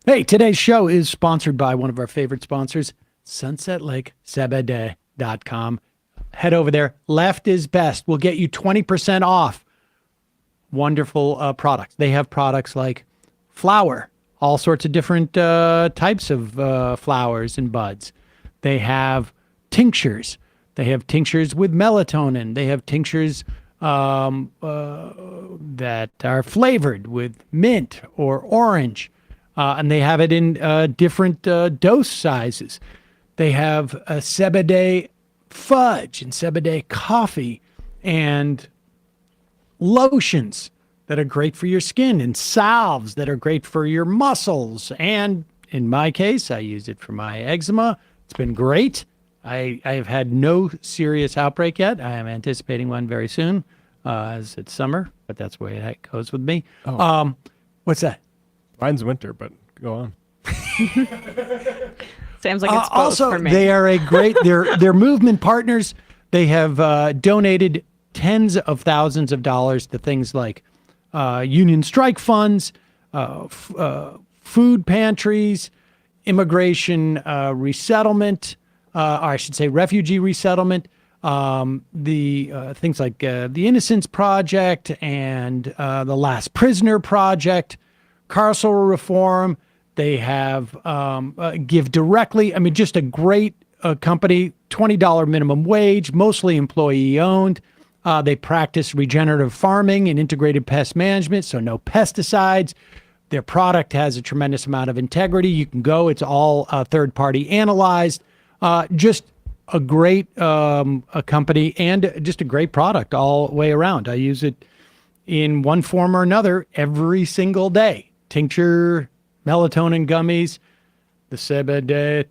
Hey, today's show is sponsored by one of our favorite sponsors, sunsetlakesebede.com. Head over there. Left is best. We'll get you 20% off wonderful products. They have products like flour, all sorts of different types of flowers and buds. They have tinctures. They have tinctures with melatonin. They have tinctures that are flavored with mint or orange. And they have it in different dose sizes. They have a Sebede fudge and Sebede coffee and lotions that are great for your skin and salves that are great for your muscles. And in my case, I use it for my eczema. It's been great. I have had no serious outbreak yet. I am anticipating one very soon as it's summer, but that's the way it goes with me. Oh. What's that? Mine's winter, but go on. Sounds like it's both also, for me. they are a great, they're movement partners. They have donated tens of thousands of dollars to things like union strike funds, food pantries, immigration resettlement, or I should say refugee resettlement, the things like the Innocence Project and the Last Prisoner Project, carceral reform. They have Give Directly. I mean, just a great company, $20 minimum wage, mostly employee owned. They practice regenerative farming and integrated pest management, so no pesticides. Their product has a tremendous amount of integrity. You can go, it's all third-party analyzed. Just a great a company and just a great product all the way around. I use it in one form or another every single day. Tincture, melatonin gummies, the Sebede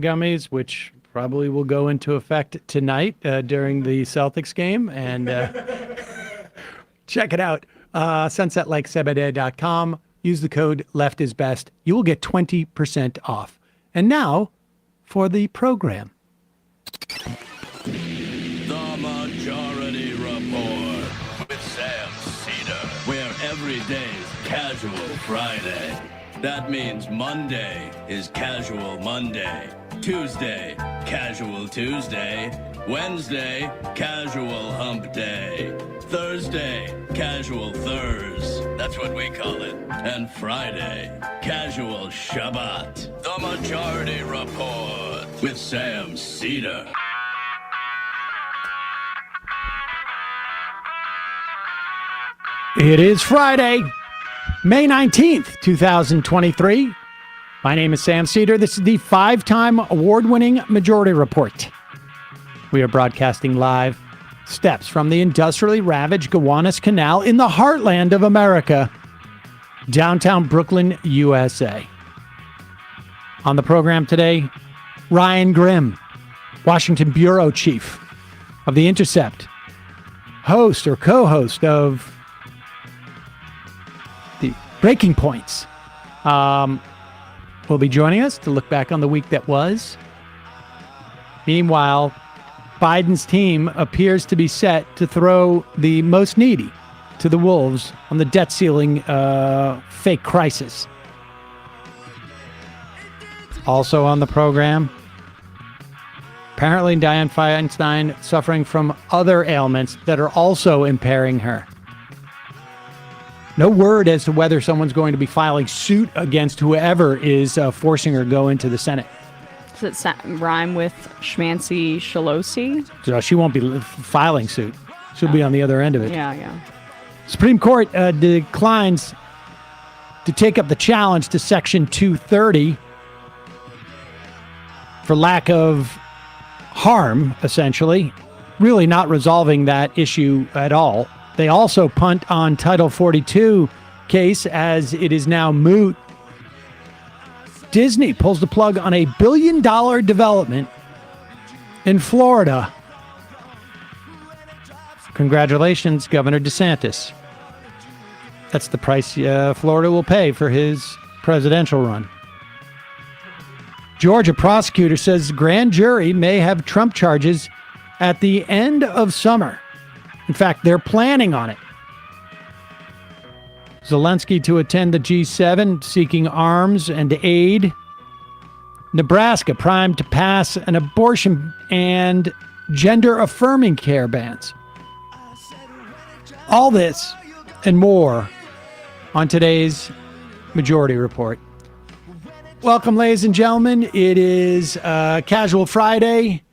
gummies, which probably will go into effect tonight during the Celtics game. And check it out. sunsetlakesebede.com. Use the code LEFTISBEST. You will get 20% off. And now for the program. The Majority Report with Sam Seder, where every day's Casual Friday. That means Monday is Casual Monday, Tuesday, Casual Tuesday, Wednesday, Casual Hump Day, Thursday, Casual Thurs, that's what we call it, and Friday, Casual Shabbat. The Majority Report with Sam Seder. It is Friday, May 19th, 2023. My name is Sam Seder. This is the 5-time award-winning Majority Report. We are broadcasting live steps from the industrially ravaged Gowanus Canal in the heartland of America, downtown Brooklyn, USA. On the program today, Ryan Grimm, Washington Bureau Chief of The Intercept, host or co-host of the Breaking Points, will be joining us to look back on the week that was. Meanwhile, Biden's team appears to be set to throw the most needy to the wolves on the debt ceiling fake crisis. Also on the program, apparently Dianne Feinstein suffering from other ailments that are also impairing her. No word as to whether someone's going to be filing suit against whoever is forcing her to go into the Senate. Does it rhyme with Schmancy Shalosi? So she won't be filing suit. She'll be on the other end of it. Yeah. Supreme Court declines to take up the challenge to Section 230 for lack of harm, essentially, really not resolving that issue at all. They also punt on Title 42 case as it is now moot. Disney pulls the plug on a $1 billion development in Florida. Congratulations, Governor DeSantis. That's the price Florida will pay for his presidential run. Georgia prosecutor says grand jury may have Trump charges at the end of summer. In fact, they're planning on it. Zelensky to attend the G7, seeking arms and aid. Nebraska primed to pass an abortion and gender-affirming care bans. All this and more on today's Majority Report. Welcome, ladies and gentlemen. It is Casual Friday,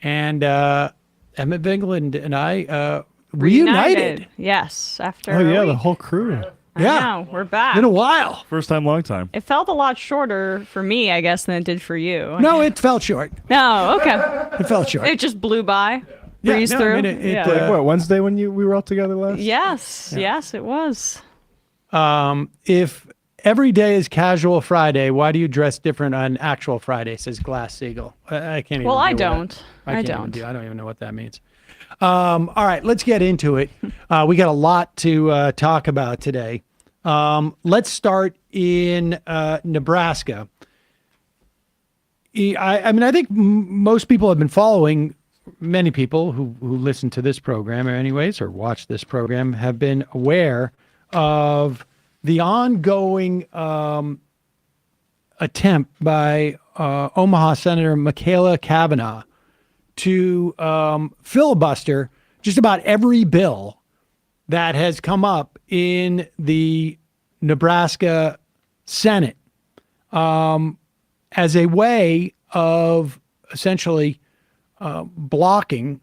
and Emmett Bingland and I reunited. Yes, after Oh a yeah, week. the whole crew. Yeah. I know, we're back. Been a while. First time, long time. It felt a lot shorter for me, I guess, than it did for you. No, it fell short. No, okay. It fell short. It just blew by, Yeah, breezed no, I through. mean, it, yeah. Like what, Wednesday when we were all together last? Yes, yes, it was. If every day is Casual Friday, why do you dress different on actual Friday, says Glass-Steagall. I can't even Well, I deal with don't. that. I can't don't. I don't even know what that means. All right, let's get into it. We got a lot to talk about today. Let's start in Nebraska. I mean, I think most people have been following, many people who listen to this program, or watch this program, have been aware of the ongoing attempt by Omaha Senator Michaela Cavanaugh to filibuster just about every bill that has come up in the Nebraska Senate as a way of essentially blocking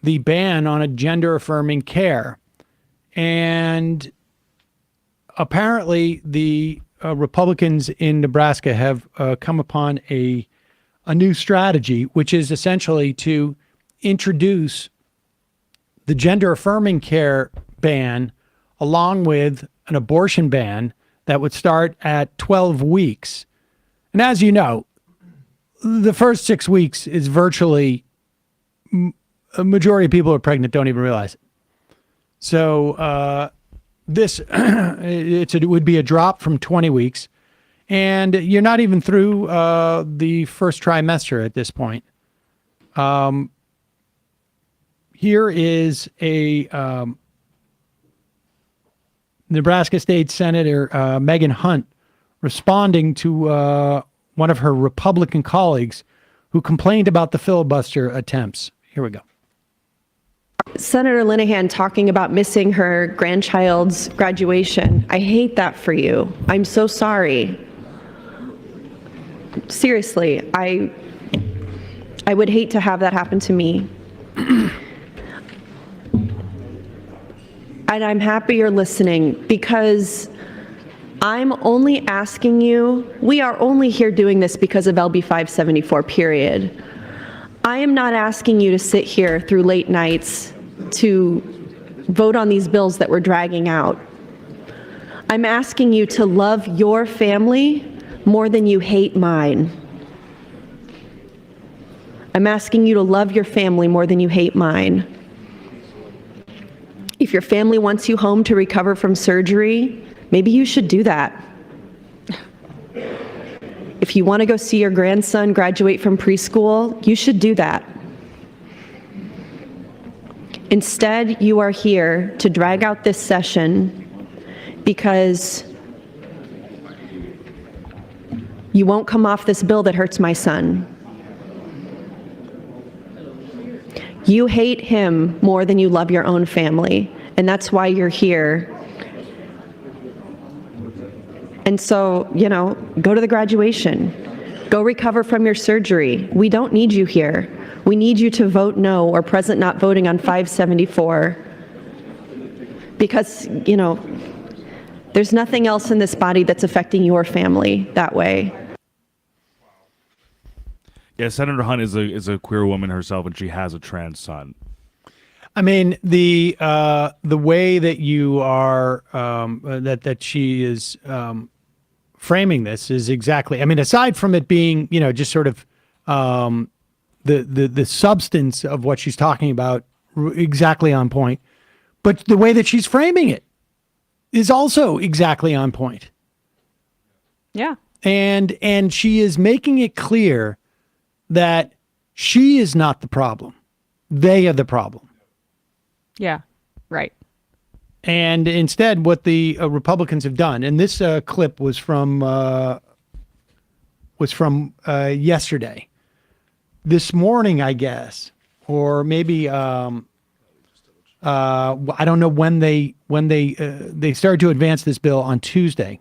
the ban on a gender-affirming care. And apparently the Republicans in Nebraska have come upon a new strategy, which is essentially to introduce the gender-affirming care ban along with an abortion ban that would start at 12 weeks. And as you know, the first 6 weeks is virtually, a majority of people who are pregnant don't even realize it. So this it would be a drop from 20 weeks, and you're not even through the first trimester at this point. Here is a Nebraska State Senator Megan Hunt responding to one of her Republican colleagues who complained about the filibuster attempts. Here we go. Senator Linehan talking about missing her grandchild's graduation. I hate that for you. I'm so sorry. Seriously, I would hate to have that happen to me. And I'm happy you're listening, because I'm only asking you, we are only here doing this because of LB 574, period. I am not asking you to sit here through late nights to vote on these bills that we're dragging out. I'm asking you to love your family more than you hate mine. I'm asking you to love your family more than you hate mine. If your family wants you home to recover from surgery, maybe you should do that. If you want to go see your grandson graduate from preschool, you should do that. Instead, you are here to drag out this session because you won't come off this bill that hurts my son. You hate him more than you love your own family, and that's why you're here. And so, go to the graduation. Go recover from your surgery. We don't need you here. We need you to vote no or present not voting on 574. Because, there's nothing else in this body that's affecting your family that way. Yeah, Senator Hunt is a queer woman herself, and she has a trans son. I mean, the way that you are that she is framing this is exactly. I mean, aside from it being just sort of the substance of what she's talking about exactly on point, but the way that she's framing it is also exactly on point. Yeah. And she is making it clear that she is not the problem. They are the problem. Yeah. Right. And instead, what the Republicans have done, and this clip was from yesterday, this morning, I guess, or maybe I don't know when they started to advance this bill on Tuesday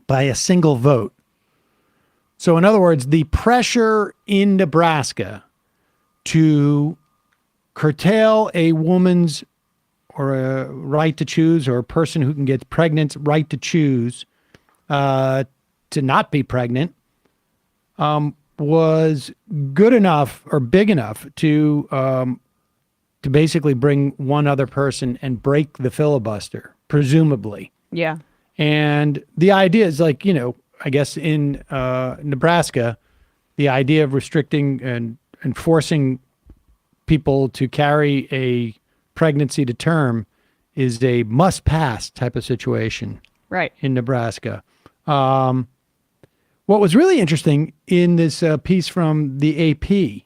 by a single vote. So, in other words, the pressure in Nebraska to curtail a woman's or a right to choose, or a person who can get pregnant right to choose to not be pregnant, was good enough or big enough to basically bring one other person and break the filibuster, presumably. Yeah. And the idea is like, I guess in Nebraska, the idea of restricting and forcing people to carry a pregnancy to term is a must-pass type of situation. Right. In Nebraska. What was really interesting in this piece from the AP,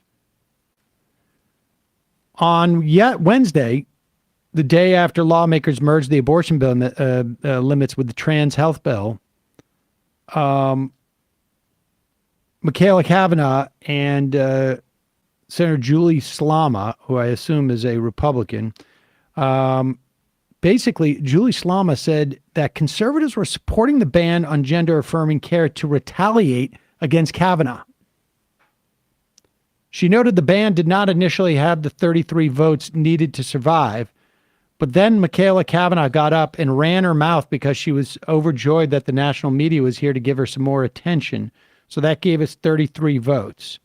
on Wednesday, the day after lawmakers merged the abortion bill limits with the trans health bill, Michaela Cavanaugh and Senator Julie Slama, who I assume is a Republican, basically, Julie Slama said that conservatives were supporting the ban on gender-affirming care to retaliate against Kavanaugh. She noted the ban did not initially have the 33 votes needed to survive, but then Michaela Cavanaugh got up and ran her mouth because she was overjoyed that the national media was here to give her some more attention. So that gave us 33 votes.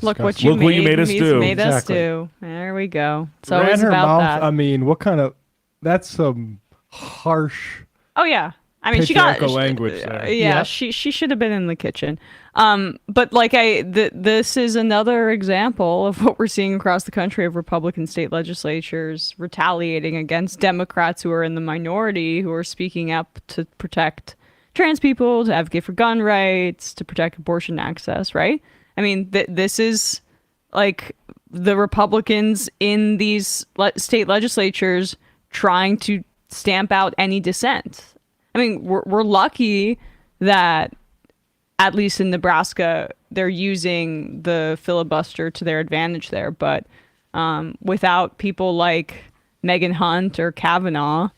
Look what Look what you made us do. Made us Exactly. do. There we go. It's Ran always her about mouth. that. I mean, what kind of? That's some harsh. Oh yeah. I mean, she got patriarchal language there. Yeah, she should have been in the kitchen. But like this is another example of what we're seeing across the country of Republican state legislatures retaliating against Democrats who are in the minority, who are speaking up to protect trans people, to advocate for gun rights, to protect abortion access, right? I mean, this is like the Republicans in these state legislatures trying to stamp out any dissent. I mean, we're lucky that at least in Nebraska, they're using the filibuster to their advantage there. But without people like Megan Hunt or Kavanaugh,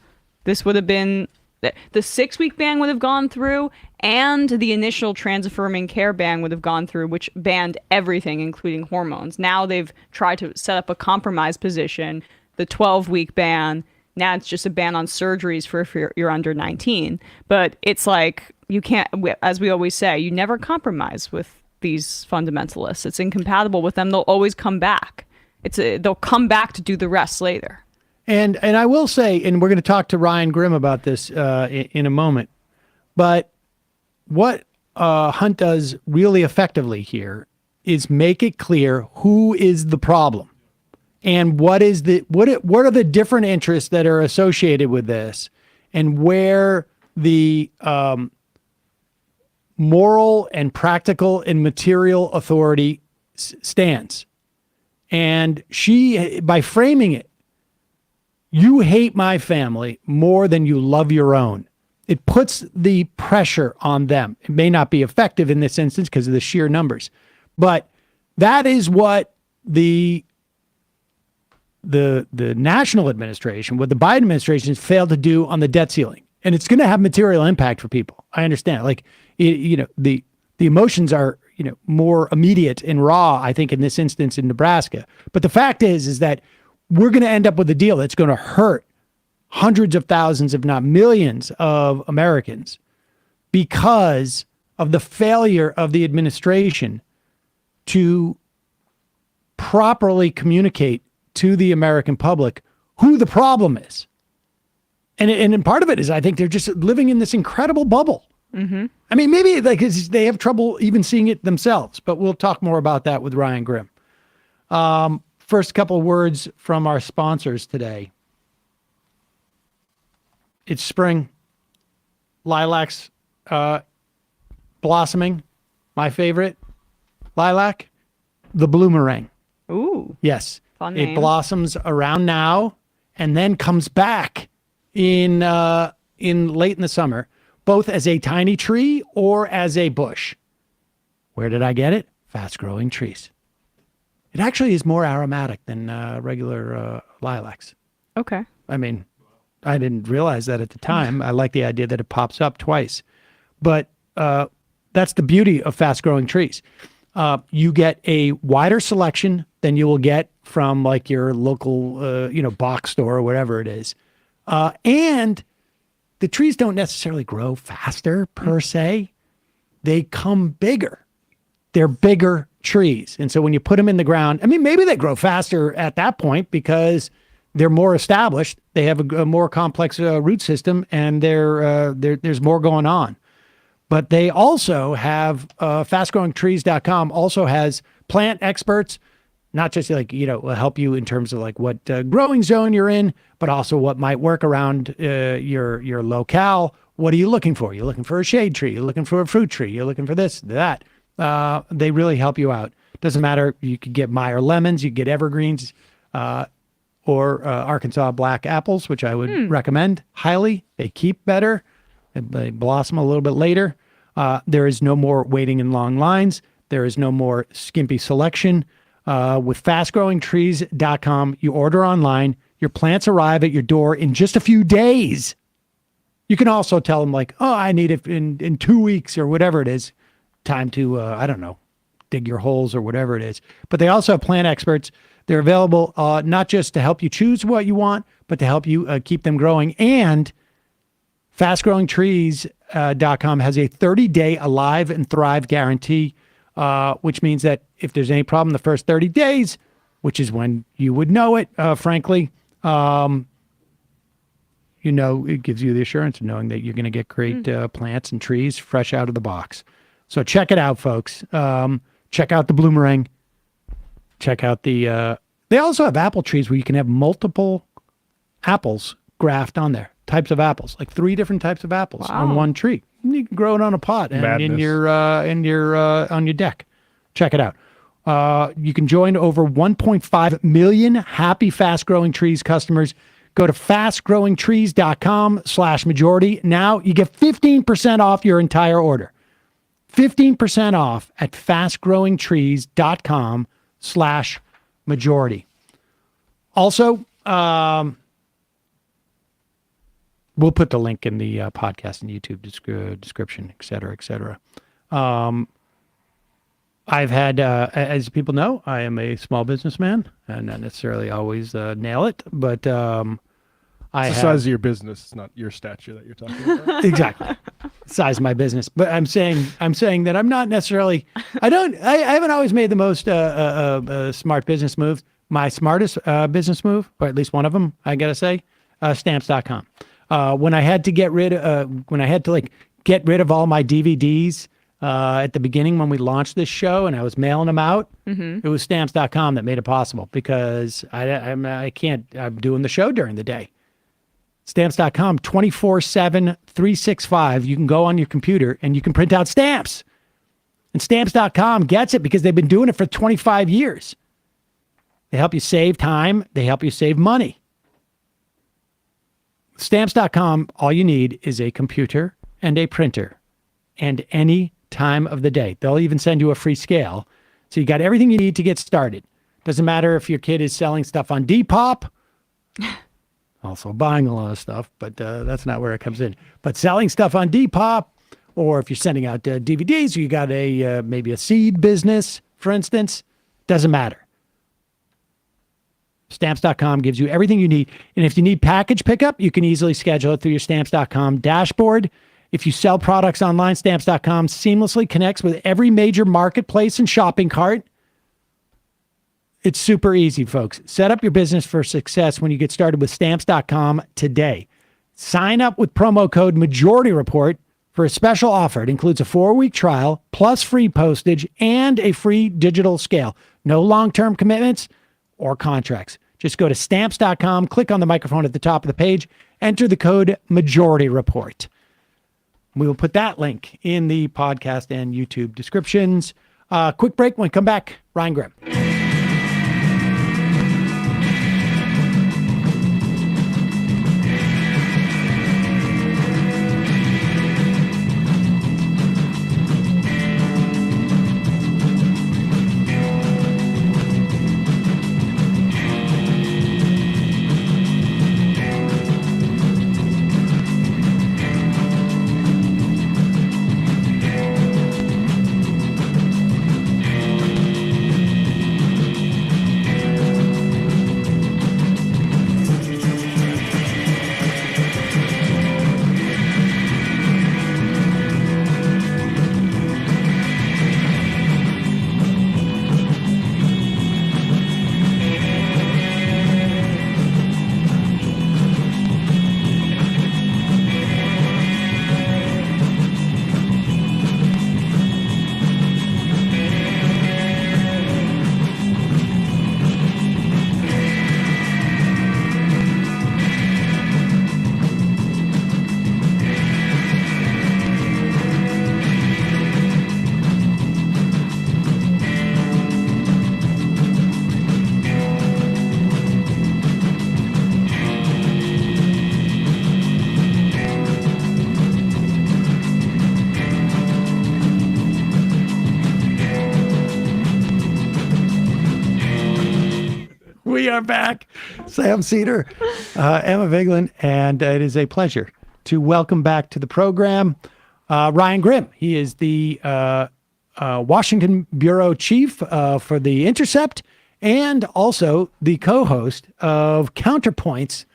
this would have been the 6-week ban would have gone through, and the initial trans-affirming care ban would have gone through, which banned everything, including hormones. Now they've tried to set up a compromise position, the 12-week ban. Now it's just a ban on surgeries for if you're under 19. But it's like, you can't, as we always say, you never compromise with these fundamentalists. It's incompatible with them. They'll always come back. They'll come back to do the rest later. And I will say, and we're going to talk to Ryan Grimm about this in a moment, but what Hunt does really effectively here is make it clear who is the problem and what are the different interests that are associated with this, and where the moral and practical and material authority stands. And she, by framing it, you hate my family more than you love your own, it puts the pressure on them. It may not be effective in this instance because of the sheer numbers, but that is what the national administration, what the Biden administration has failed to do on the debt ceiling. And it's going to have material impact for people. I understand. Like, the emotions are, more immediate and raw, I think, in this instance in Nebraska. But the fact is that we're going to end up with a deal that's going to hurt hundreds of thousands, if not millions, of Americans because of the failure of the administration to properly communicate to the American public who the problem is. And part of it is, I think they're just living in this incredible bubble. Mm-hmm. I mean, maybe they have trouble even seeing it themselves, but we'll talk more about that with Ryan Grimm. First couple of words from our sponsors today. It's spring. Lilacs blossoming. My favorite lilac, the bloomerang. Ooh. Yes. Fun It name. blossoms around now and then comes back in late in the summer, both as a tiny tree or as a bush. Where did I get it? Fast growing trees. It actually is more aromatic than regular lilacs. Okay. I mean, I didn't realize that at the time. I like the idea that it pops up twice. But that's the beauty of fast growing trees. You get a wider selection than you will get from like your local, box store or whatever it is. And the trees don't necessarily grow faster per se. They come bigger. They're bigger trees. And so when you put them in the ground, I mean, maybe they grow faster at that point because they're more established. They have a more complex root system, and there's more going on. But they also have fastgrowingtrees.com also has plant experts, not just will help you in terms of like what growing zone you're in, but also what might work around your locale. What are you looking for? You're looking for a shade tree. You're looking for a fruit tree. You're looking for this, that. They really help you out. Doesn't matter. You could get Meyer lemons. You could get evergreens, or Arkansas black apples, which I would recommend highly. They keep better. They blossom a little bit later. There is no more waiting in long lines. There is no more skimpy selection. With fastgrowingtrees.com, you order online. Your plants arrive at your door in just a few days. You can also tell them like, oh, I need it in 2 weeks or whatever it is. Time to, dig your holes or whatever it is. But they also have plant experts. They're available not just to help you choose what you want, but to help you keep them growing. And fastgrowingtrees.com has a 30-day Alive and Thrive guarantee, which means that if there's any problem the first 30 days, which is when you would know it, frankly, it gives you the assurance of knowing that you're going to get great plants and trees fresh out of the box. So check it out, folks. Check out the bloomerang. Check out the... they also have apple trees where you can have multiple apples graft on there. Types of apples, like 3 different types of apples on one tree. You can grow it on a pot and on your deck. Check it out. You can join over 1.5 million happy Fast Growing Trees customers. Go to fastgrowingtrees.com/majority. Now you get 15% off your entire order. 15% off at fastgrowingtrees.com/majority. Also, we'll put the link in the podcast and YouTube description, et cetera, et cetera. I've had, as people know, I am a small businessman and not necessarily always nail it, but It's the size of your business. It's not your stature that you're talking about. Exactly. Size of my business. But I'm saying that I'm not necessarily, I haven't always made the most smart business moves. My smartest business move, or at least one of them, I got to say, stamps.com. When I had to get rid of all my DVDs at the beginning when we launched this show and I was mailing them out, it was stamps.com that made it possible because I'm doing the show during the day. Stamps.com 24/7, 365. You can go on your computer and you can print out stamps. And stamps.com gets it because they've been doing it for 25 years. They help you save time. They help you save money. Stamps.com, all you need is a computer and a printer and any time of the day. They'll even send you a free scale. So you got everything you need to get started. Doesn't matter if your kid is selling stuff on Depop. Also buying a lot of stuff, but that's not where it comes in. But selling stuff on Depop, or if you're sending out DVDs, or you got maybe a seed business, for instance, doesn't matter. Stamps.com gives you everything you need. And if you need package pickup, you can easily schedule it through your Stamps.com dashboard. If you sell products online, Stamps.com seamlessly connects with every major marketplace and shopping cart. It's super easy, folks. Set up your business for success when you get started with Stamps.com today. Sign up with promo code Majority Report for a special offer. It includes a 4-week trial, plus free postage, and a free digital scale. No long-term commitments or contracts. Just go to Stamps.com, click on the microphone at the top of the page, enter the code Majority Report. We will put that link in the podcast and YouTube descriptions. Quick break. When we come back, Ryan Grimm. are back. Sam Seder, Emma Vigeland, and it is a pleasure to welcome back to the program Ryan Grimm. He is the Washington bureau chief for the Intercept and also the co-host of Counterpoints,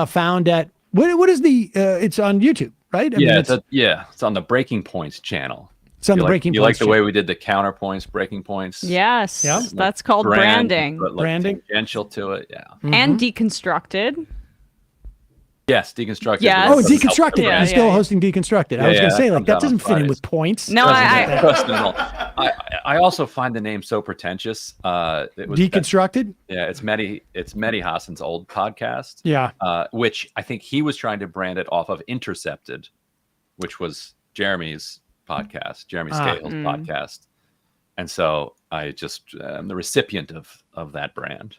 found at what is the it's on YouTube, right? I mean, it's on the Breaking Points channel. It's on the Breaking Points. You like the channel. way we did the Counterpoints, Breaking Points? Yes, Yep. that's called branding. But like Branding. tangential to it, yeah. And deconstructed. Yes, deconstructed. Yes. Oh, Deconstructed. Yeah, He's still yeah. hosting Deconstructed. I Yeah, was going to yeah, say, that like, that comes out on doesn't fit in Fridays. with points. No, I Personal. I also find the name so pretentious. It was Deconstructed? Yeah, it's Mehdi Hassan's old podcast. Yeah. Which I think he was trying to brand it off of Intercepted, which was Jeremy's podcast, Jeremy Scahill's podcast. And so I just am the recipient of that brand.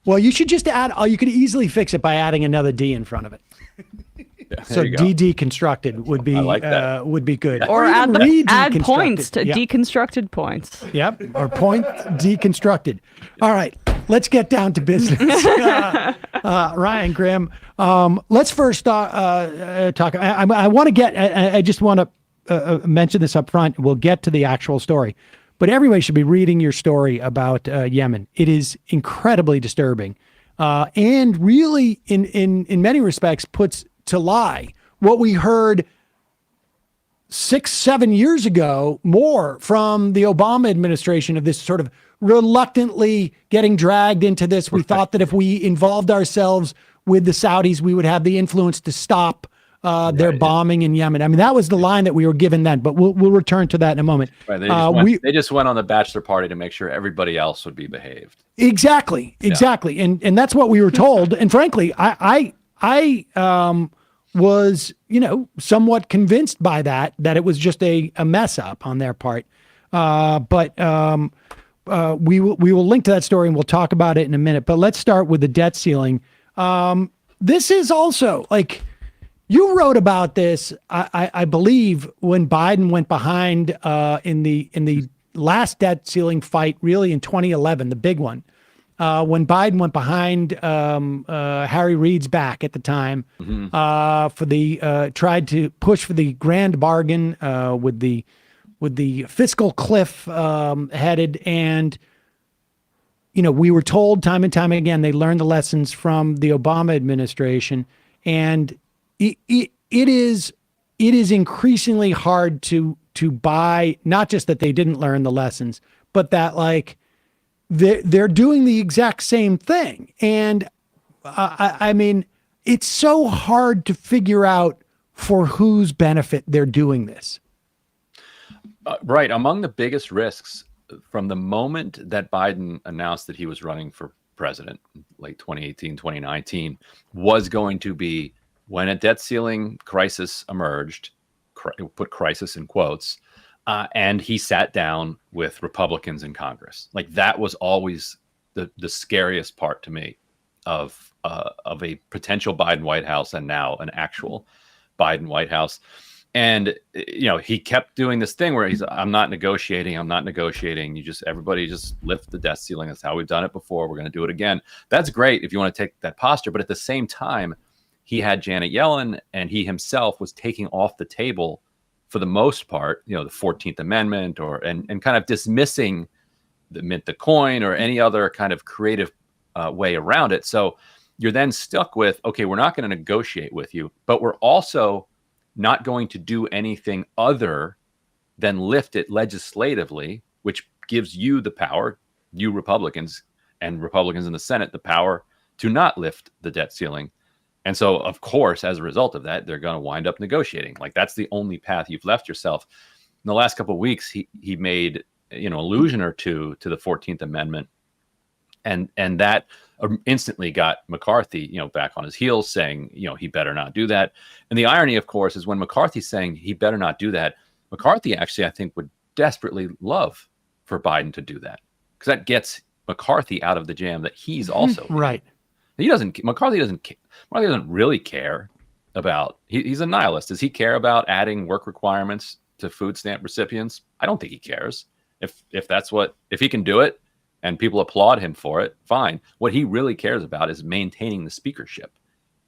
Well, you should just add, you could easily fix it by adding another D in front of it. Yeah, So there you go. deconstructed would be I like that. would be good. Or even add redeconstructed. points to Yep. deconstructed points. Yep. Or point deconstructed. All right. Let's get down to business. Ryan Grimm. Let's first talk. I want to get. I just want to mention this up front. We'll get to the actual story, but everybody should be reading your story about Yemen. It is incredibly disturbing, and really, in many respects, puts to lie what we heard 6-7 years ago, more from the Obama administration, of this sort of reluctantly getting dragged into this. We thought that if we involved ourselves with the Saudis, we would have the influence to stop their bombing in Yemen. I mean, that was the line that we were given then, but we'll return to that in a moment. Right, they just went on the bachelor party to make sure everybody else would be behaved. Exactly. And that's what we were told. And frankly, I was, somewhat convinced by that it was just a mess up on their part. But we will link to that story and we'll talk about it in a minute. But let's start with the debt ceiling. This is also, like, you wrote about this, I believe, when Biden went behind in the last debt ceiling fight, really in 2011, the big one. When Biden went behind Harry Reid's back at the time, for the tried to push for the grand bargain with the fiscal cliff headed, and we were told time and time again they learned the lessons from the Obama administration, and it is increasingly hard to buy, not just that they didn't learn the lessons, but that, like, they're doing the exact same thing. And I mean, it's so hard to figure out for whose benefit they're doing this. Right. Among the biggest risks from the moment that Biden announced that he was running for president, late 2018, 2019, was going to be when a debt ceiling crisis emerged, put crisis in quotes, and he sat down with Republicans in Congress. Like, that was always the scariest part to me of a potential Biden White House and now an actual Biden White House. And, he kept doing this thing where I'm not negotiating. Everybody just lift the debt ceiling. That's how we've done it before. We're going to do it again. That's great if you want to take that posture. But at the same time, he had Janet Yellen, and he himself was taking off the table, for the most part, the 14th Amendment and kind of dismissing the mint the coin or any other kind of creative way around it. So you're then stuck with, okay, we're not going to negotiate with you, but we're also not going to do anything other than lift it legislatively, which gives you the power, you Republicans and Republicans in the Senate, the power to not lift the debt ceiling. And so, of course, as a result of that, they're going to wind up negotiating. Like, that's the only path you've left yourself. In the last couple of weeks, he made allusion or two to the 14th Amendment, and that instantly got McCarthy back on his heels, saying he better not do that. And the irony, of course, is when McCarthy's saying he better not do that, McCarthy actually, I think, would desperately love for Biden to do that, because that gets McCarthy out of the jam that he's also in. Right. McCarthy doesn't really care about, he's a nihilist. Does he care about adding work requirements to food stamp recipients? I don't think he cares. If he can do it, and people applaud him for it, fine. What he really cares about is maintaining the speakership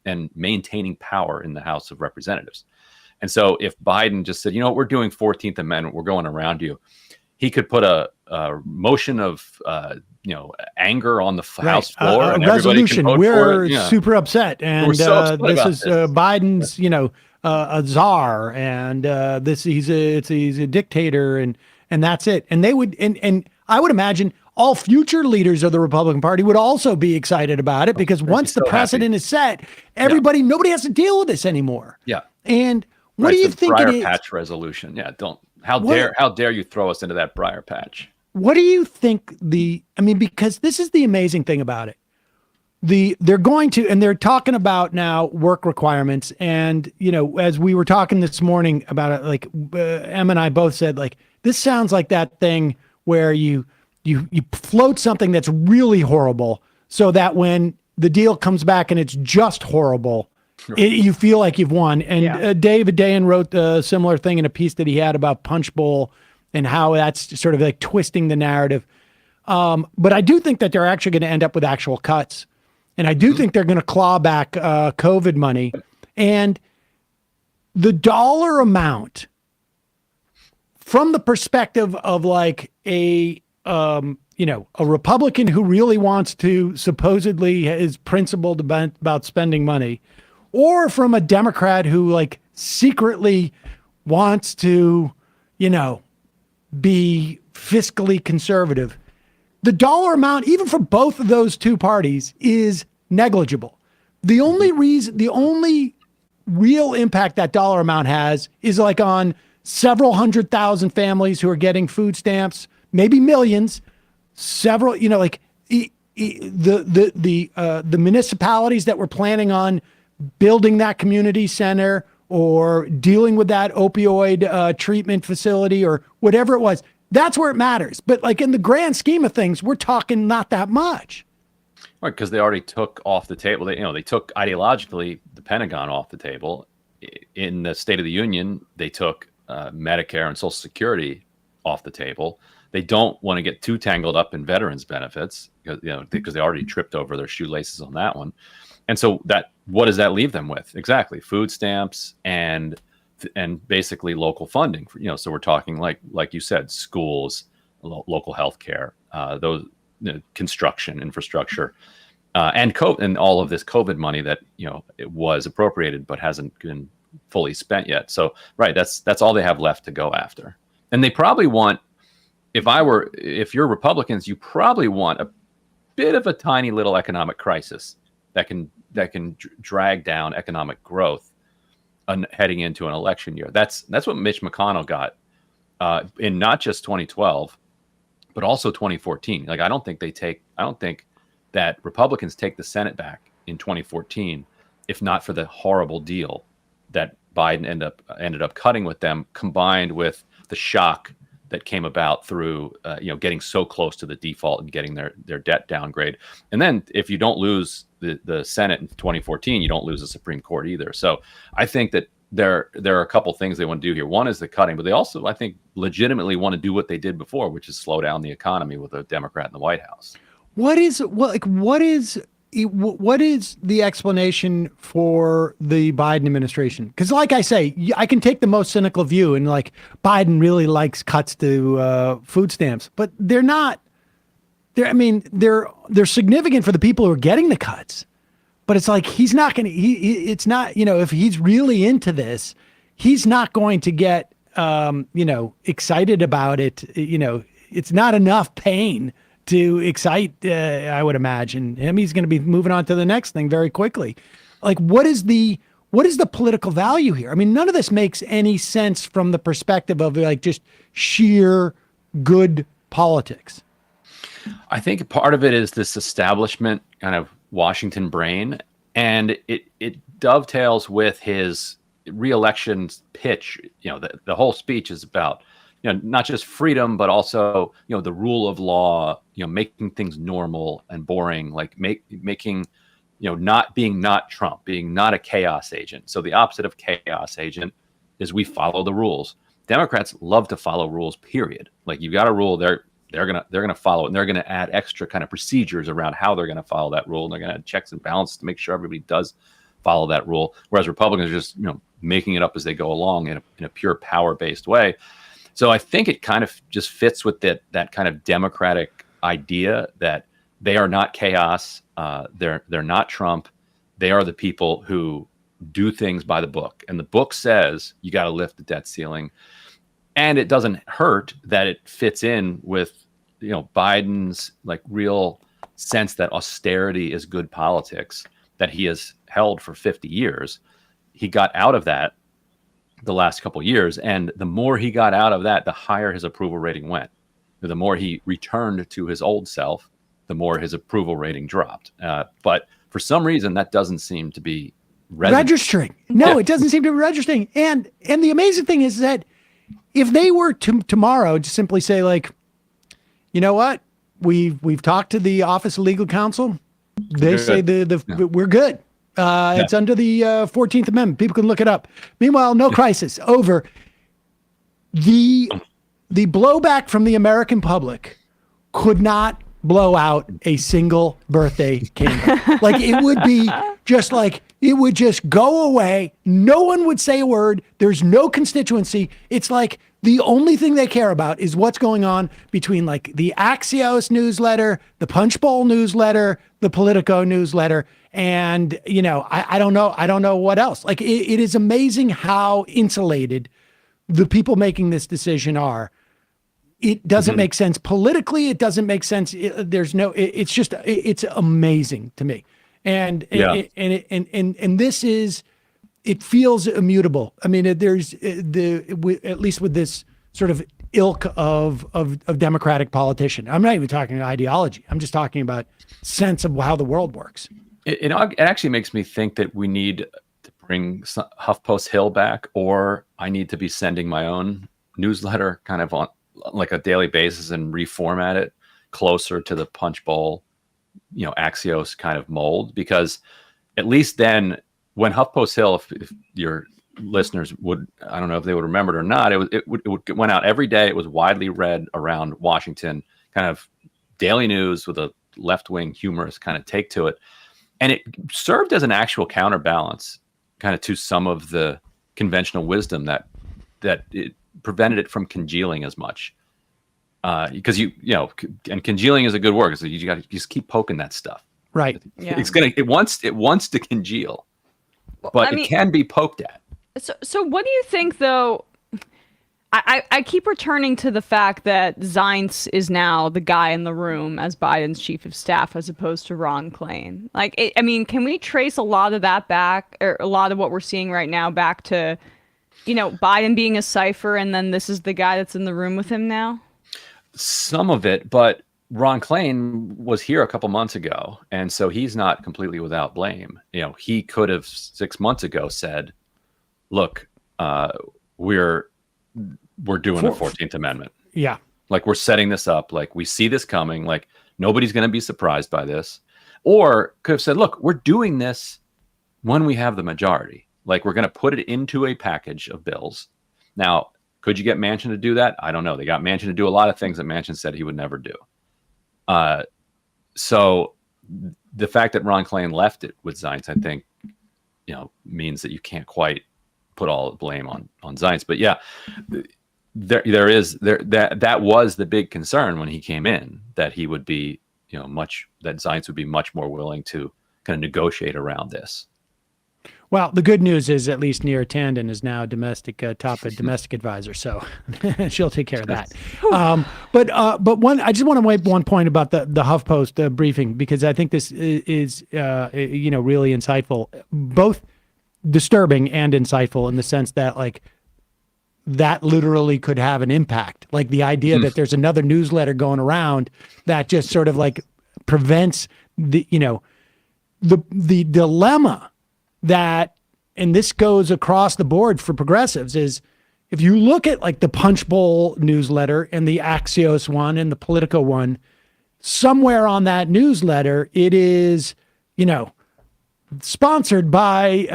and maintaining power in the House of Representatives. And so if Biden just said, we're doing 14th Amendment, we're going around you, he could put a motion of, anger on the House floor. A and resolution. We're super upset. And we're so upset this about is Biden's, a czar. And he's a dictator. And that's it. And they would, and I would imagine all future leaders of the Republican Party would also be excited about it, because once the precedent is set, nobody has to deal with this anymore. Yeah. And what do you think it is? Briar Patch resolution. Yeah. How dare you throw us into that briar patch? What do you think because this is the amazing thing about it. They're going to, and they're talking about now work requirements. And, as we were talking this morning about it, like Em and I both said, like, this sounds like that thing where you float something that's really horrible so that when the deal comes back and it's just horrible, you feel like you've won. And David Dayen wrote a similar thing in a piece that he had about Punch Bowl and how that's sort of like twisting the narrative. But I do think that they're actually going to end up with actual cuts. And I do think they're going to claw back COVID money. And the dollar amount, from the perspective of like a Republican who really wants to, supposedly is principled about spending money, or from a Democrat who like secretly wants to, be fiscally conservative, the dollar amount, even for both of those two parties, is negligible. The only real impact that dollar amount has is like on several 100,000 families who are getting food stamps, maybe millions, several, the municipalities that were planning on building that community center or dealing with that opioid treatment facility or whatever it was. That's where it matters. But like in the grand scheme of things, we're talking not that much. Right, because they already took off the table. They took ideologically the Pentagon off the table. In the State of the Union, they took Medicare and Social Security off the table. They don't want to get too tangled up in veterans benefits because they already tripped over their shoelaces on that one. And so what does that leave them with? Exactly, food stamps and basically local funding. So we're talking like you said, schools, local healthcare, those construction, infrastructure, and all of this COVID money that it was appropriated but hasn't been fully spent yet. So that's all they have left to go after. And they probably want, if you're Republicans, you probably want a bit of a tiny little economic crisis that can drag down economic growth heading into an election year. That's what Mitch McConnell got in not just 2012, but also 2014. Like I don't think that Republicans take the Senate back in 2014, if not for the horrible deal that Biden ended up cutting with them, combined with the shock that came about through getting so close to the default and getting their debt downgrade. And then if you don't lose the Senate in 2014, you don't lose the Supreme Court either. So I think that there are a couple things they want to do here. One is the cutting, but they also, I think, legitimately want to do what they did before, which is slow down the economy with a Democrat in the White House. What is the explanation for the Biden administration? Because like I say, I can take the most cynical view and like Biden really likes cuts to food stamps, but they're not. They're significant for the people who are getting the cuts, but it's like he's not going to. It's not, if he's really into this, he's not going to get excited about it. It's not enough pain to excite, I would imagine him. He's going to be moving on to the next thing very quickly. Like, what is the political value here? I mean, none of this makes any sense from the perspective of like just sheer good politics. I think part of it is this establishment kind of Washington brain, and it dovetails with his re-election pitch. The whole speech is about not just freedom, but also, the rule of law, making things normal and boring, like making, not Trump, being not a chaos agent. So the opposite of chaos agent is we follow the rules. Democrats love to follow rules, period. Like you got a rule, they're gonna follow it, and they're gonna add extra kind of procedures around how they're gonna follow that rule, and they're gonna add checks and balances to make sure everybody does follow that rule. Whereas Republicans are just making it up as they go along in a pure power-based way. So I think it kind of just fits with that kind of democratic idea that they are not chaos. They're not Trump. They are the people who do things by the book. And the book says you got to lift the debt ceiling. And it doesn't hurt that it fits in with, Biden's like real sense that austerity is good politics that he has held for 50 years. He got out of that the last couple of years. And the more he got out of that, the higher his approval rating went. The more he returned to his old self, the more his approval rating dropped. But for some reason, that doesn't seem to be registering. No, it doesn't seem to be registering. And the amazing thing is that if they were to tomorrow to simply say, like, you know what, we've talked to the Office of Legal Counsel, they say we're good. It's under the 14th Amendment. People can look it up. Meanwhile, no crisis. Over. The blowback from the American public could not blow out a single birthday candle. Like, it would be just like, it would just go away. No one would say a word. There's no constituency. It's like the only thing they care about is what's going on between like the Axios newsletter, the Punchbowl newsletter, the Politico newsletter. And, I don't know. I don't know what else. Like, it is amazing how insulated the people making this decision are. It doesn't make sense politically. It doesn't make sense. It's amazing to me. And this is, it feels immutable. I mean, there's at least with this sort of ilk of Democratic politician. I'm not even talking ideology. I'm just talking about sense of how the world works. It actually makes me think that we need to bring HuffPost Hill back, or I need to be sending my own newsletter kind of on like a daily basis and reformat it closer to the Punchbowl, Axios kind of mold, because at least then when HuffPost Hill, if your listeners would, I don't know if they would remember it or not, it went out every day. It was widely read around Washington, kind of daily news with a left-wing humorous kind of take to it. And it served as an actual counterbalance kind of to some of the conventional wisdom that it prevented it from congealing as much. Because and congealing is a good word. So you got to just keep poking that stuff. Right. Yeah. It wants to congeal, but it can be poked at. So what do you think, though? I keep returning to the fact that Zients is now the guy in the room as Biden's chief of staff, as opposed to Ron Klain. Like, can we trace a lot of that back, or a lot of what we're seeing right now back to, Biden being a cipher, and then this is the guy that's in the room with him now? Some of it, but Ron Klain was here a couple months ago, and so he's not completely without blame. He could have 6 months ago said, "Look, we're doing the 14th Amendment. Yeah, like we're setting this up. Like we see this coming. Like nobody's going to be surprised by this." Or could have said, "Look, we're doing this when we have the majority. Like we're going to put it into a package of bills." Now, could you get Manchin to do that? I don't know. They got Manchin to do a lot of things that Manchin said he would never do. So the fact that Ron Klain left it with Zients, I think, means that you can't quite put all the blame on Zients. But yeah, that was the big concern when he came in, that he would be, that Zients would be much more willing to kind of negotiate around this. Well, the good news is at least Neera Tanden is now top domestic advisor, so she'll take care of that. But I just want to make one point about the HuffPost briefing, because I think this is really insightful, both disturbing and insightful in the sense that like that literally could have an impact. Like the idea that there's another newsletter going around that just sort of like prevents the dilemma that, and this goes across the board for progressives, is if you look at like the Punchbowl newsletter and the Axios one and the Politico one, somewhere on that newsletter, it is, sponsored by,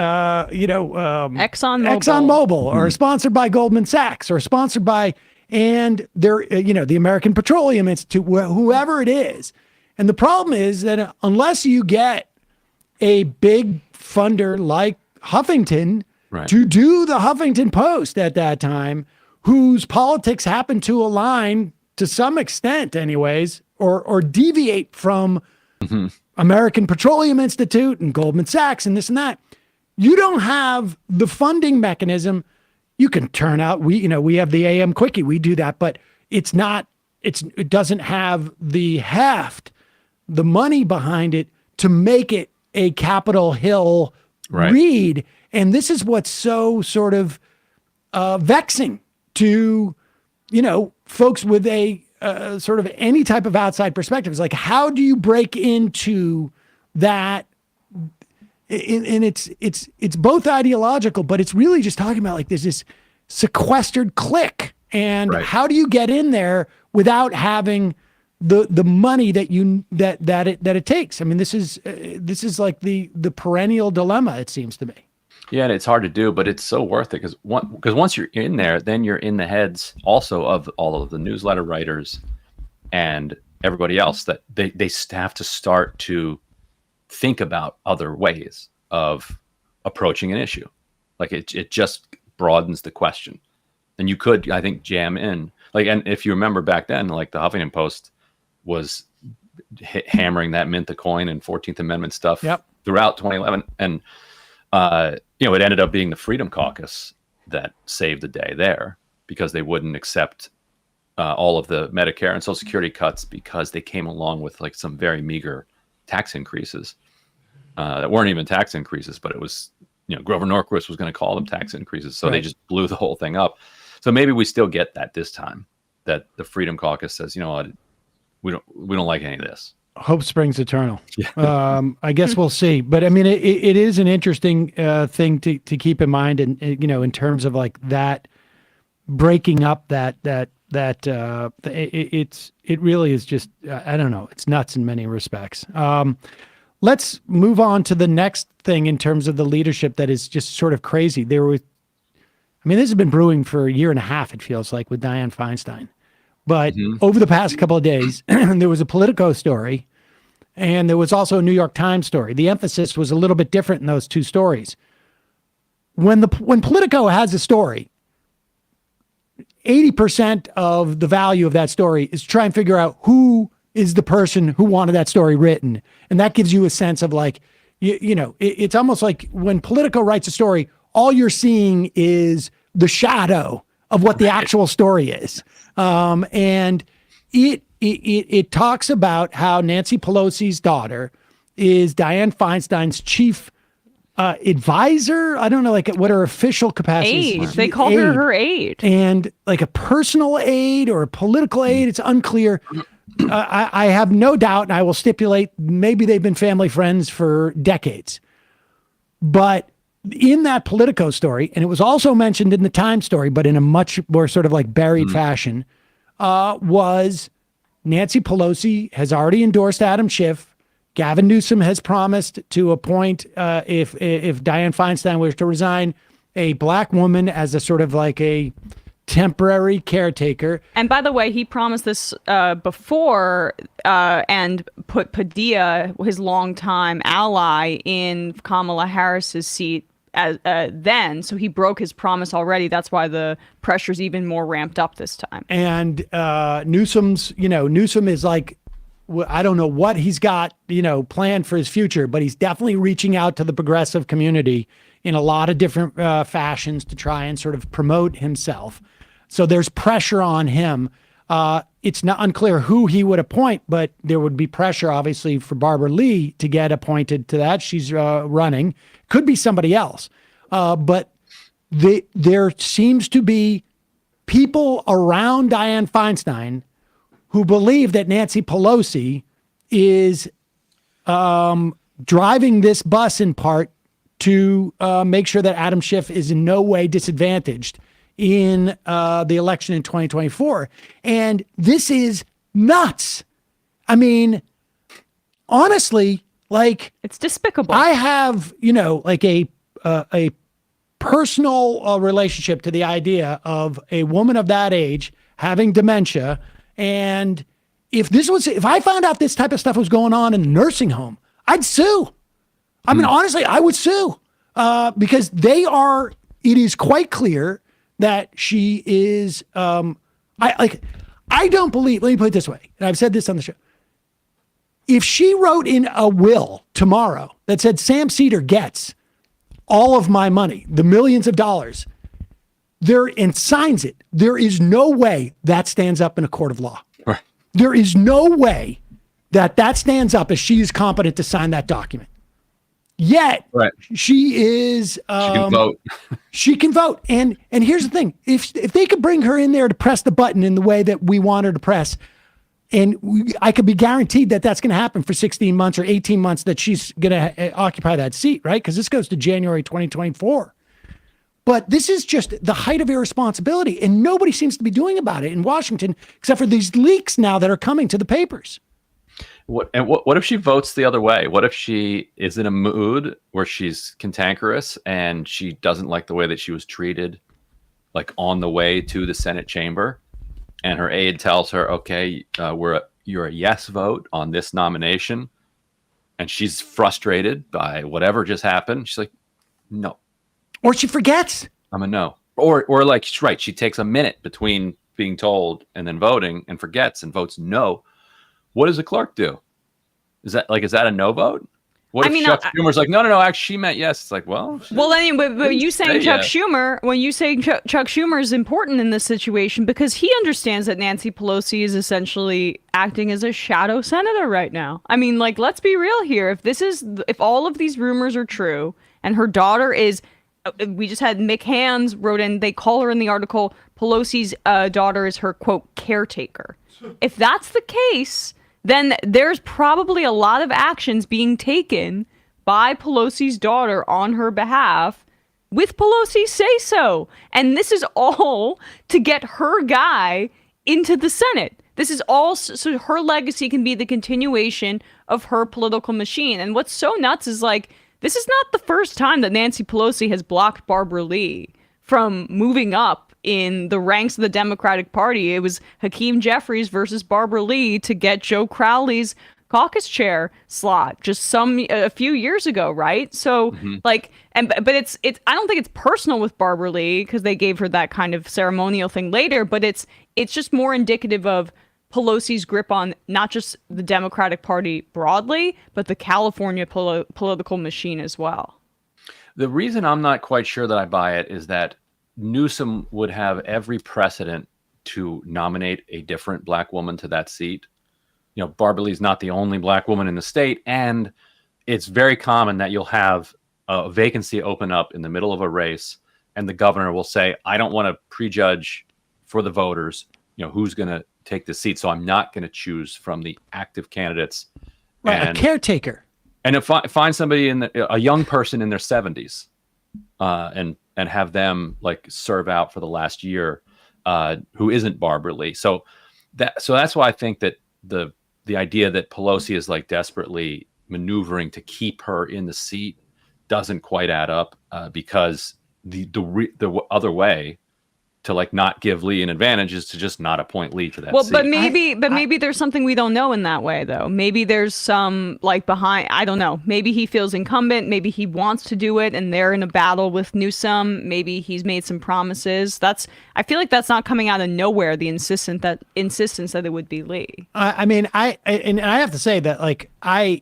ExxonMobil or sponsored by Goldman Sachs, or sponsored by, and they're, the American Petroleum Institute, whoever it is. And the problem is that unless you get a big funder like Huffington to do the Huffington Post at that time, whose politics happen to align to some extent anyways, or deviate from American Petroleum Institute and Goldman Sachs and this and that, you don't have the funding mechanism. You can turn out, we have the AM Quickie, we do that, but it doesn't have the heft, the money behind it to make it a Capitol Hill read. And this is what's so sort of vexing to, folks with a sort of any type of outside perspective. It's like, how do you break into that? And it's both ideological, but it's really just talking about like there's this sequestered clique, and how do you get in there without having the money that it takes? I mean, this is like the perennial dilemma, it seems to me. Yeah, and it's hard to do, but it's so worth it because once you're in there, then you're in the heads also of all of the newsletter writers and everybody else, that they have to start to think about other ways of approaching an issue. Like it just broadens the question. And you could, I think, jam in, like, and if you remember back then, like the Huffington Post was hammering that mint the coin and 14th Amendment stuff throughout 2011. And, it ended up being the Freedom Caucus that saved the day there, because they wouldn't accept all of the Medicare and Social Security cuts because they came along with like some very meager tax increases that weren't even tax increases, but it was, Grover Norquist was going to call them tax increases. So they just blew the whole thing up. So maybe we still get that this time, that the Freedom Caucus says, you know what, we don't like any of this. Hope springs eternal. I guess we'll see. But I mean, it is an interesting thing to keep in mind, and in terms of like that breaking up it really is just, I don't know, it's nuts in many respects. Let's move on to the next thing in terms of the leadership that is just sort of crazy. This has been brewing for a year and a half, it feels like, with Dianne Feinstein. But over the past couple of days, there was a Politico story, and there was also a New York Times story. The emphasis was a little bit different in those two stories. When Politico has a story, 80% of the value of that story is to try and figure out who is the person who wanted that story written. And that gives you a sense of like, it's almost like when Politico writes a story, all you're seeing is the shadow of what the actual story is. And it talks about how Nancy Pelosi's daughter is Dianne Feinstein's chief advisor. I don't know, like what her official capacity is. They called her aide. And like a personal aide or a political aide, it's unclear. I have no doubt, and I will stipulate, maybe they've been family friends for decades. But in that Politico story, and it was also mentioned in the Times story, but in a much more sort of like buried fashion, was Nancy Pelosi has already endorsed Adam Schiff. Gavin Newsom has promised to appoint, if Dianne Feinstein was to resign, a black woman as a sort of like a temporary caretaker. And by the way, he promised this before and put Padilla, his longtime ally, in Kamala Harris's seat as then. So he broke his promise already. That's why the pressure's even more ramped up this time. And Newsom is like, I don't know what he's got, planned for his future, but he's definitely reaching out to the progressive community in a lot of different fashions to try and sort of promote himself. So there's pressure on him. It's not unclear who he would appoint, but there would be pressure, obviously, for Barbara Lee to get appointed to that. She's running. Could be somebody else. But there seems to be people around Dianne Feinstein who believe that Nancy Pelosi is driving this bus in part to make sure that Adam Schiff is in no way disadvantaged in the election in 2024. And this is nuts. I mean, honestly, like, it's despicable. I have, like a personal relationship to the idea of a woman of that age having dementia. And if I found out this type of stuff was going on in a nursing home, I'd sue. I mean, honestly, I would sue because it is quite clear that she is, I don't believe, let me put it this way, and I've said this on the show. If she wrote in a will tomorrow that said Sam Seder gets all of my money, the millions of dollars, and signs it, there is no way that stands up in a court of law. Right. There is no way that stands up as she is competent to sign that document. Yet she is. She can vote. She can vote. And here's the thing: if they could bring her in there to press the button in the way that we want her to press, I could be guaranteed that that's going to happen for 16 months or 18 months that she's going to occupy that seat, right? Because this goes to January 2024. But this is just the height of irresponsibility, and nobody seems to be doing about it in Washington, except for these leaks now that are coming to the papers. What if she votes the other way? What if she is in a mood where she's cantankerous and she doesn't like the way that she was treated, like on the way to the Senate chamber, and her aide tells her, "Okay, you're a yes vote on this nomination," and she's frustrated by whatever just happened. She's like, "No," or she forgets. I'm a no, or like right, she takes a minute between being told and then voting and forgets and votes no. What does the clerk do? Is that a no vote? What if Chuck Schumer's like, no, actually she meant yes. It's like, well, but you saying Chuck Schumer, when you say Chuck Schumer is important in this situation because he understands that Nancy Pelosi is essentially acting as a shadow senator right now. I mean, like, let's be real here. If all of these rumors are true and her daughter is, we just had Mick Hands wrote in, they call her in the article, Pelosi's daughter is her, quote, caretaker. If that's the case, then there's probably a lot of actions being taken by Pelosi's daughter on her behalf with Pelosi's say-so. And this is all to get her guy into the Senate. This is all so her legacy can be the continuation of her political machine. And what's so nuts is, like, this is not the first time that Nancy Pelosi has blocked Barbara Lee from moving up in the ranks of the Democratic Party. It was Hakeem Jeffries versus Barbara Lee to get Joe Crowley's caucus chair slot just a few years ago, right? So but it's I don't think it's personal with Barbara Lee because they gave her that kind of ceremonial thing later, but it's just more indicative of Pelosi's grip on not just the Democratic Party broadly, but the California political machine as well. The reason I'm not quite sure that I buy it is that Newsom would have every precedent to nominate a different black woman to that seat. You know, Barbara Lee's not the only black woman in the state, and it's very common that you'll have a vacancy open up in the middle of a race, and the governor will say, I don't want to prejudge for the voters, you know, who's going to take the seat, so I'm not going to choose from the active candidates. Right, a caretaker. And find somebody a young person in their 70s, and have them like serve out for the last year, who isn't Barbara Lee. So that's why I think that the idea that Pelosi is like desperately maneuvering to keep her in the seat doesn't quite add up, because the other way to like not give Lee an advantage is to just not appoint Lee to that seat. But maybe there's something we don't know in that way, though. Maybe there's some like behind, I don't know. Maybe he feels incumbent. Maybe he wants to do it and they're in a battle with Newsom. Maybe he's made some promises. I feel like that's not coming out of nowhere, the insistence that it would be Lee. I mean, I have to say that, like, I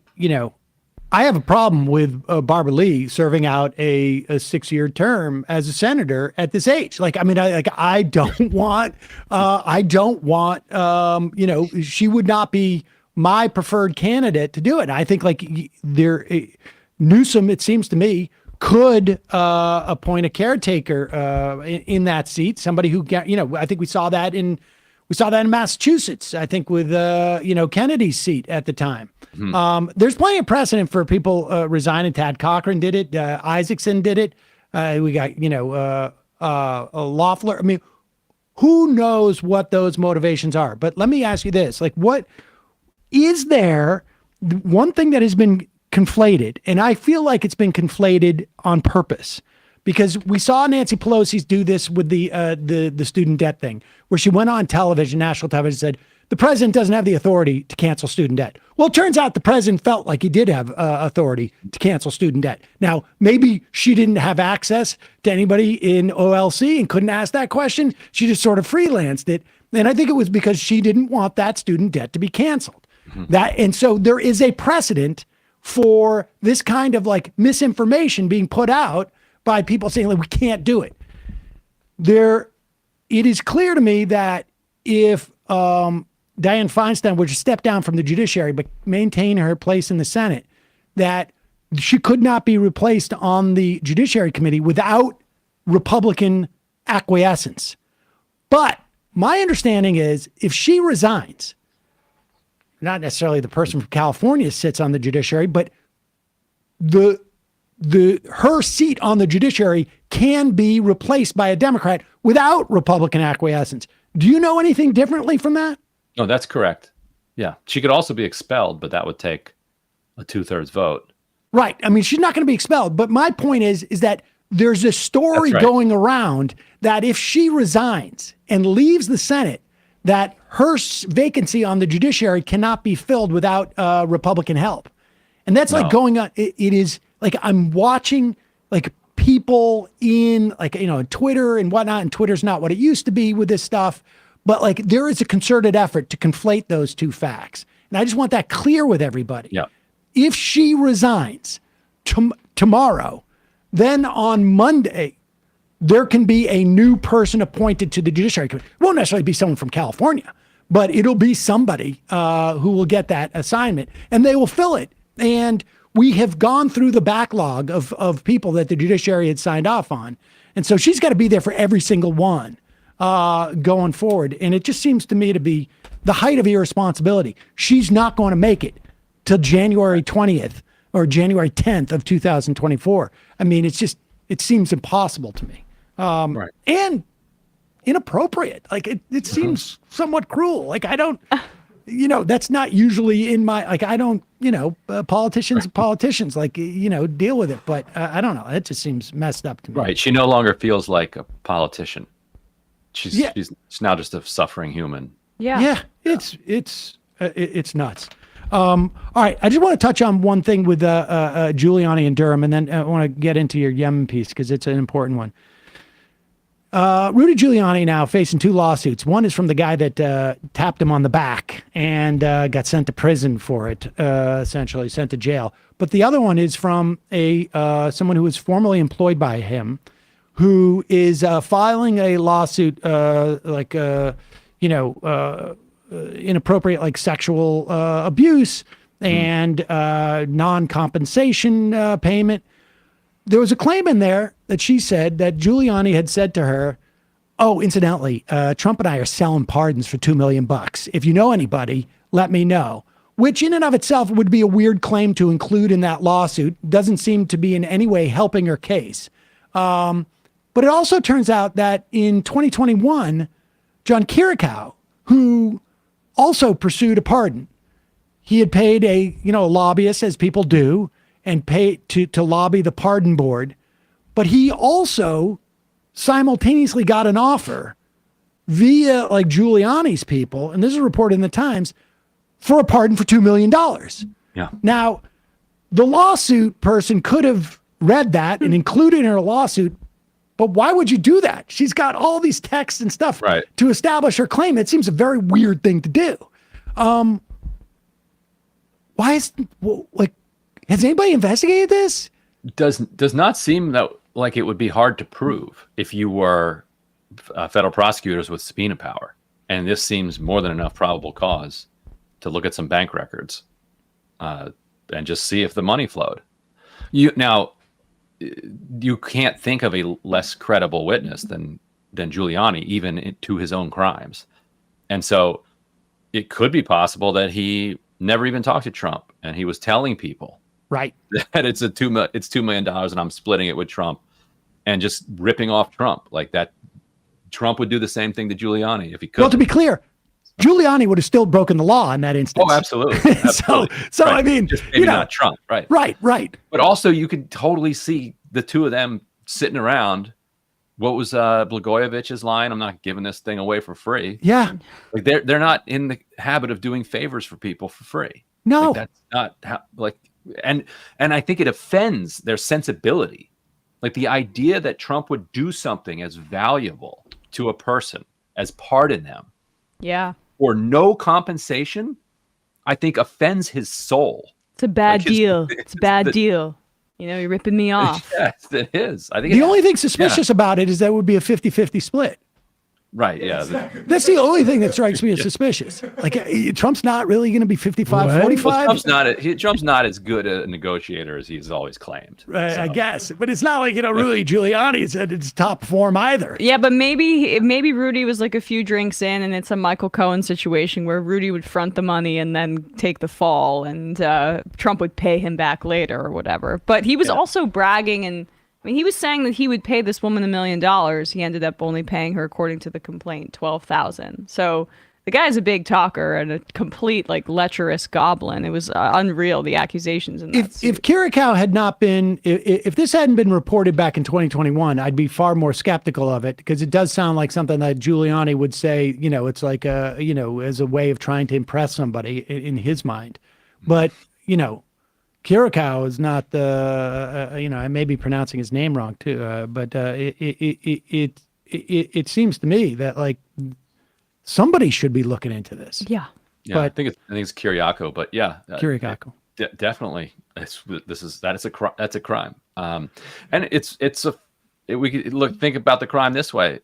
have a problem with Barbara Lee serving out a 6-year term as a senator at this age. Like, I mean, I don't want, she would not be my preferred candidate to do it. And I think like Newsom, it seems to me, could appoint a caretaker in that seat, somebody who, I think we saw that in Massachusetts, I think with, Kennedy's seat at the time. Mm-hmm. There's plenty of precedent for people resigning. Tad Cochran did it. Isaacson did it. We got, Loeffler. I mean, who knows what those motivations are? But let me ask you this. Like, what is there one thing that has been conflated, and I feel like it's been conflated on purpose, because we saw Nancy Pelosi do this with the student debt thing, where she went on television, national television, and said, the president doesn't have the authority to cancel student debt. Well, it turns out the president felt like he did have authority to cancel student debt. Now, maybe she didn't have access to anybody in OLC and couldn't ask that question. She just sort of freelanced it. And I think it was because she didn't want that student debt to be canceled. And so there is a precedent for this kind of like misinformation being put out by people saying, like, we can't do it. It is clear to me that if Dianne Feinstein were to step down from the judiciary but maintain her place in the Senate, that she could not be replaced on the Judiciary Committee without Republican acquiescence. But my understanding is if she resigns, not necessarily the person from California sits on the judiciary, but her seat on the judiciary can be replaced by a Democrat without Republican acquiescence. Do you know anything differently from that? No, that's correct. Yeah. She could also be expelled, but that would take a 2/3 vote. Right. I mean, she's not going to be expelled. But my point is that there's a story going around that if she resigns and leaves the Senate, that her vacancy on the judiciary cannot be filled without Republican help. And that's like going on. It is like I'm watching like people in like, Twitter and whatnot. And Twitter's not what it used to be with this stuff. But like there is a concerted effort to conflate those two facts. And I just want that clear with everybody. Yeah. If she resigns tomorrow, then on Monday, there can be a new person appointed to the Judiciary Committee. It won't necessarily be someone from California, but it'll be somebody who will get that assignment and they will fill it. And we have gone through the backlog of people that the judiciary had signed off on. And so she's got to be there for every single one going forward. And it just seems to me to be the height of irresponsibility. She's not going to make it till January 20th or January 10th of 2024. I mean, it seems impossible to me. And inappropriate. Like it seems somewhat cruel. Like I don't, that's not usually in my, like, I don't, politicians, like, deal with it, but I don't know. It just seems messed up to me. Right. She no longer feels like a politician. She's now just a suffering human. Yeah. It's nuts. All right. I just want to touch on one thing with Giuliani and Durham, and then I want to get into your Yemen piece because it's an important one. Rudy Giuliani now facing two lawsuits. One is from the guy that tapped him on the back and got sent to prison for it, essentially sent to jail. But the other one is from someone who was formerly employed by him, who is filing a lawsuit inappropriate, like sexual abuse and non-compensation payment. There was a claim in there that she said that Giuliani had said to her, oh, incidentally, Trump and I are selling pardons for $2 million. If you know anybody, let me know. Which in and of itself would be a weird claim to include in that lawsuit. Doesn't seem to be in any way helping her case. But it also turns out that in 2021, John Kiriakou, who also pursued a pardon, he had paid a lobbyist, as people do, and pay to lobby the pardon board. But he also simultaneously got an offer via like Giuliani's people, and this is reported in the Times, for a pardon for $2 million. Yeah. Now, the lawsuit person could have read that and included in her lawsuit, but why would you do that? She's got all these texts and stuff to establish her claim. It seems a very weird thing to do. Has anybody investigated this? Does not seem like it would be hard to prove if you were federal prosecutors with subpoena power. And this seems more than enough probable cause to look at some bank records and just see if the money flowed. You can't think of a less credible witness than Giuliani, even to his own crimes. And so it could be possible that he never even talked to Trump and he was telling people that it's $2 million and I'm splitting it with Trump and just ripping off Trump like that. Trump would do the same thing to Giuliani if he could. Well, to be clear, Giuliani would have still broken the law in that instance. Oh, absolutely. so I mean, just maybe not Trump. Right. Right. But also you could totally see the two of them sitting around. What was Blagojevich's line? I'm not giving this thing away for free. Yeah. Like they're not in the habit of doing favors for people for free. No. Like, that's not how, like, and I think it offends their sensibility. Like the idea that Trump would do something as valuable to a person as pardon them. Yeah. For no compensation, I think offends his soul. It's a bad deal. It's a bad deal. You know, you're ripping me off. Yes, it is. I think the only thing suspicious about it is that it would be a 50-50 split. Right. Yeah. That's the only thing that strikes me as suspicious. Like Trump's not really going to be 55-45. Well, Trump's not as good a negotiator as he's always claimed. Right, so. I guess, but it's not like really Giuliani is at its top form either. Yeah, but maybe Rudy was like a few drinks in, and it's a Michael Cohen situation where Rudy would front the money and then take the fall, and Trump would pay him back later or whatever. But he was also bragging and. I mean, he was saying that he would pay this woman $1 million. He ended up only paying her, according to the complaint, $12,000. So the guy's a big talker and a complete lecherous goblin. It was unreal, the accusations in that. If Kirikow had not been, if this hadn't been reported back in 2021, I'd be far more skeptical of it because it does sound like something that Giuliani would say. It's like as a way of trying to impress somebody in his mind. But Kirikow is not the, I may be pronouncing his name wrong too, but it seems to me that somebody should be looking into this. Yeah. Yeah, but I think it's Kiriakou, but yeah, Kiriakou. Definitely, that's a crime. And we could think about the crime this way: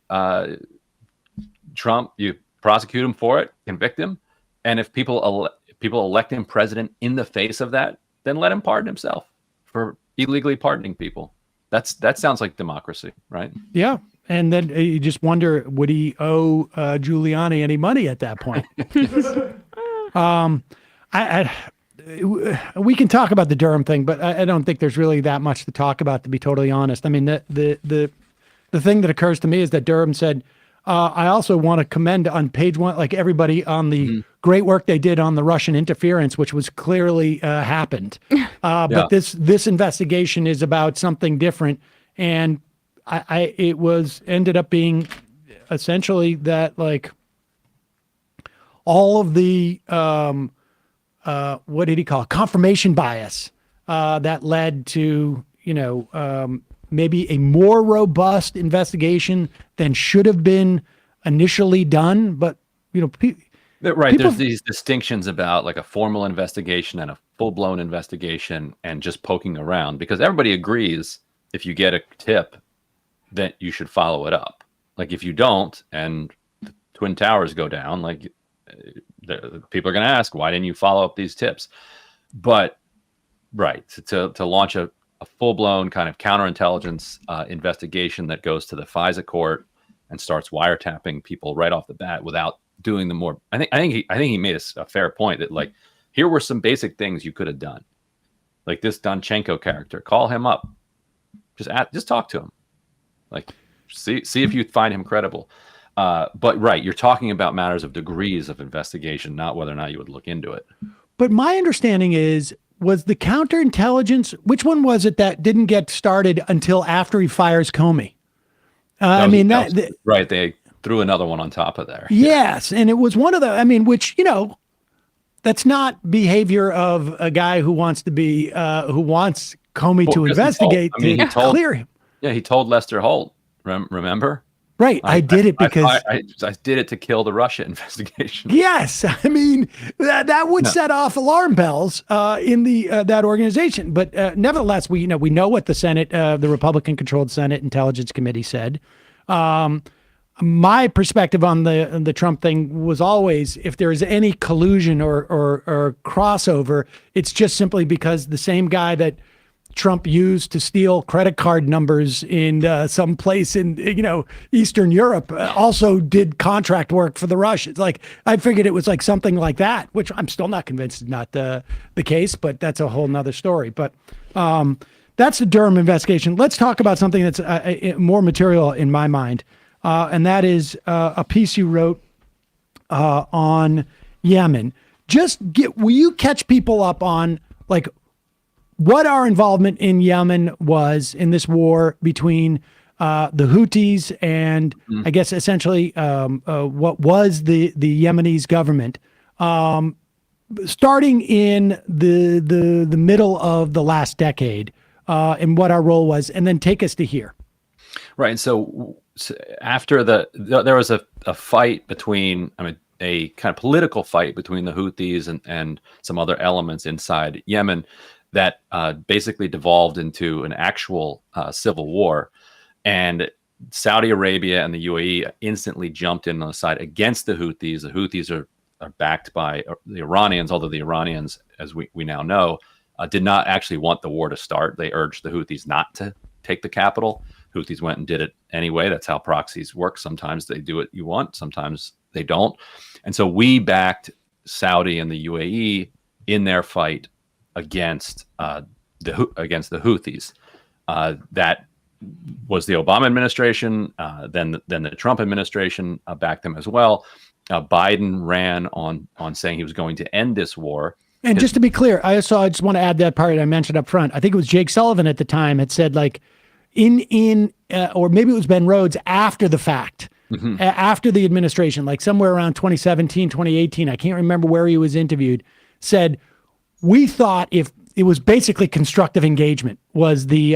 Trump, you prosecute him for it, convict him, and if people elect him president in the face of that, then let him pardon himself for illegally pardoning people. That sounds like democracy, right? Yeah. And then you just wonder, would he owe Giuliani any money at that point? We can talk about the Durham thing, but I don't think there's really that much to talk about, to be totally honest. I mean, the thing that occurs to me is that Durham said, I also want to commend on page one, everybody on the great work they did on the Russian interference, which was clearly happened. But this investigation is about something different. And it ended up being essentially that all of the, what did he call it? Confirmation bias that led to, maybe a more robust investigation than should have been initially done. But, right. There's these distinctions about a formal investigation and a full-blown investigation and just poking around, because everybody agrees if you get a tip that you should follow it up. If you don't, and the Twin Towers go down, the people are going to ask, why didn't you follow up these tips? But right, to launch a full-blown kind of counterintelligence investigation that goes to the FISA court and starts wiretapping people right off the bat without doing the more. I think he made a fair point that here were some basic things you could have done, like this Danchenko character. Call him up, just talk to him, see if you find him credible. But right, you're talking about matters of degrees of investigation, not whether or not you would look into it. But my understanding was the counterintelligence, which one was it that didn't get started until after he fires Comey? Right. They threw another one on top of there. Yes. And it was one of the, which, that's not behavior of a guy who wants to be, who wants Comey to investigate to clear him. Yeah. He told Lester Holt, remember? Right. I did it because I did it to kill the Russia investigation. Yes. That would set off alarm bells in that organization. But nevertheless, we know what the Senate, the Republican-controlled Senate Intelligence Committee said. My perspective on the Trump thing was always, if there's any collusion or crossover, it's just simply because the same guy that Trump used to steal credit card numbers in some place in Eastern Europe also did contract work for the Russians. I figured it was something like that, which I'm still not convinced is not the case, but that's a whole nother story. But that's the Durham investigation. Let's talk about something that's more material in my mind, and that is a piece you wrote on Yemen. Will you catch people up on what our involvement in Yemen was in this war between the Houthis and I guess essentially what was the Yemenis government, starting in the middle of the last decade, and what our role was, and then take us to here. Right. And so after there was a fight between, a kind of political fight between the Houthis and some other elements inside Yemen that basically devolved into an actual civil war. And Saudi Arabia and the UAE instantly jumped in on the side against the Houthis. The Houthis are backed by the Iranians, although the Iranians, as we now know, did not actually want the war to start. They urged the Houthis not to take the capital. Houthis went and did it anyway. That's how proxies work. Sometimes they do what you want, sometimes they don't. And so we backed Saudi and the UAE in their fight against the Houthis. That was the Obama administration. Then the Trump administration backed them as well. Biden ran on saying he was going to end this war. And just to be clear, I just want to add that part I mentioned up front. I think it was Jake Sullivan at the time had said, like, or maybe it was Ben Rhodes after the fact, after the administration, like somewhere around 2017, 2018, I can't remember where he was interviewed, said, we thought if it was basically constructive engagement was the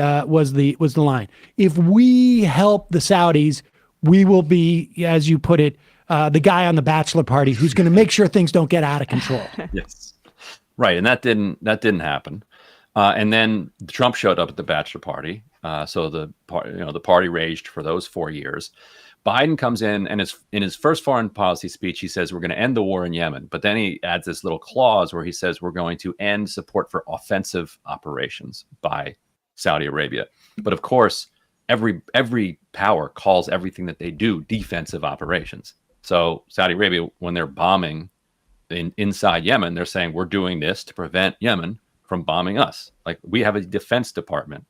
line. If we help the Saudis, we will be, as you put it, the guy on the bachelor party who's going to make sure things don't get out of control. Yes. Right. And that didn't happen. And then Trump showed up at the bachelor party. So the party raged for those 4 years. Biden comes in, and in his first foreign policy speech, he says, we're going to end the war in Yemen. But then he adds this little clause where he says, we're going to end support for offensive operations by Saudi Arabia. But of course, every power calls everything that they do defensive operations. So Saudi Arabia, when they're bombing inside Yemen, they're saying, we're doing this to prevent Yemen from bombing us. Like, we have a defense department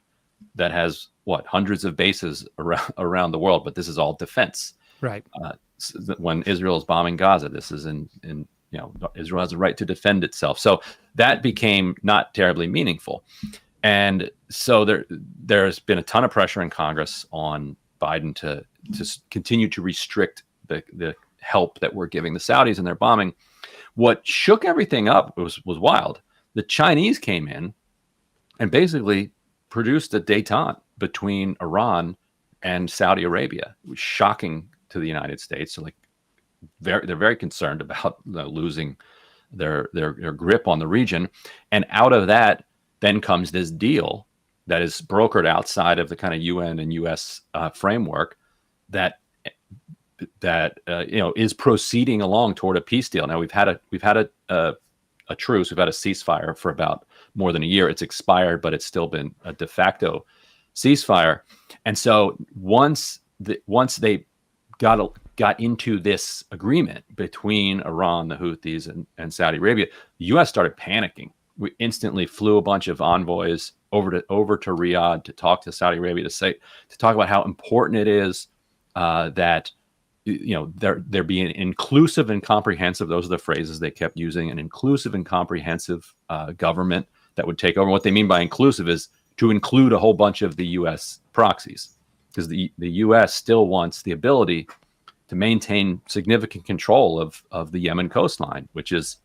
that has hundreds of bases around the world, but this is all defense. Right. When Israel is bombing Gaza, this is Israel has a right to defend itself. So that became not terribly meaningful. And so there's been a ton of pressure in Congress on Biden to continue to restrict the help that we're giving the Saudis in their bombing. What shook everything up was wild. The Chinese came in and basically produced a détente between Iran and Saudi Arabia. It was shocking to the United States. So they're very concerned about losing their grip on the region. And out of that then comes this deal that is brokered outside of the kind of UN and US framework that is proceeding along toward a peace deal. Now we've had a truce, we've had a ceasefire for about more than a year. It's expired, but it's still been a de facto ceasefire. And so once they got into this agreement between Iran, the Houthis, and Saudi Arabia, the U.S. started panicking. We instantly flew a bunch of envoys over to Riyadh to talk to Saudi Arabia to talk about how important it is that they're being inclusive and comprehensive. Those are the phrases they kept using: an inclusive and comprehensive government that would take over. What they mean by inclusive is to include a whole bunch of the U.S. proxies, because the U.S. still wants the ability to maintain significant control of the Yemen coastline, which is,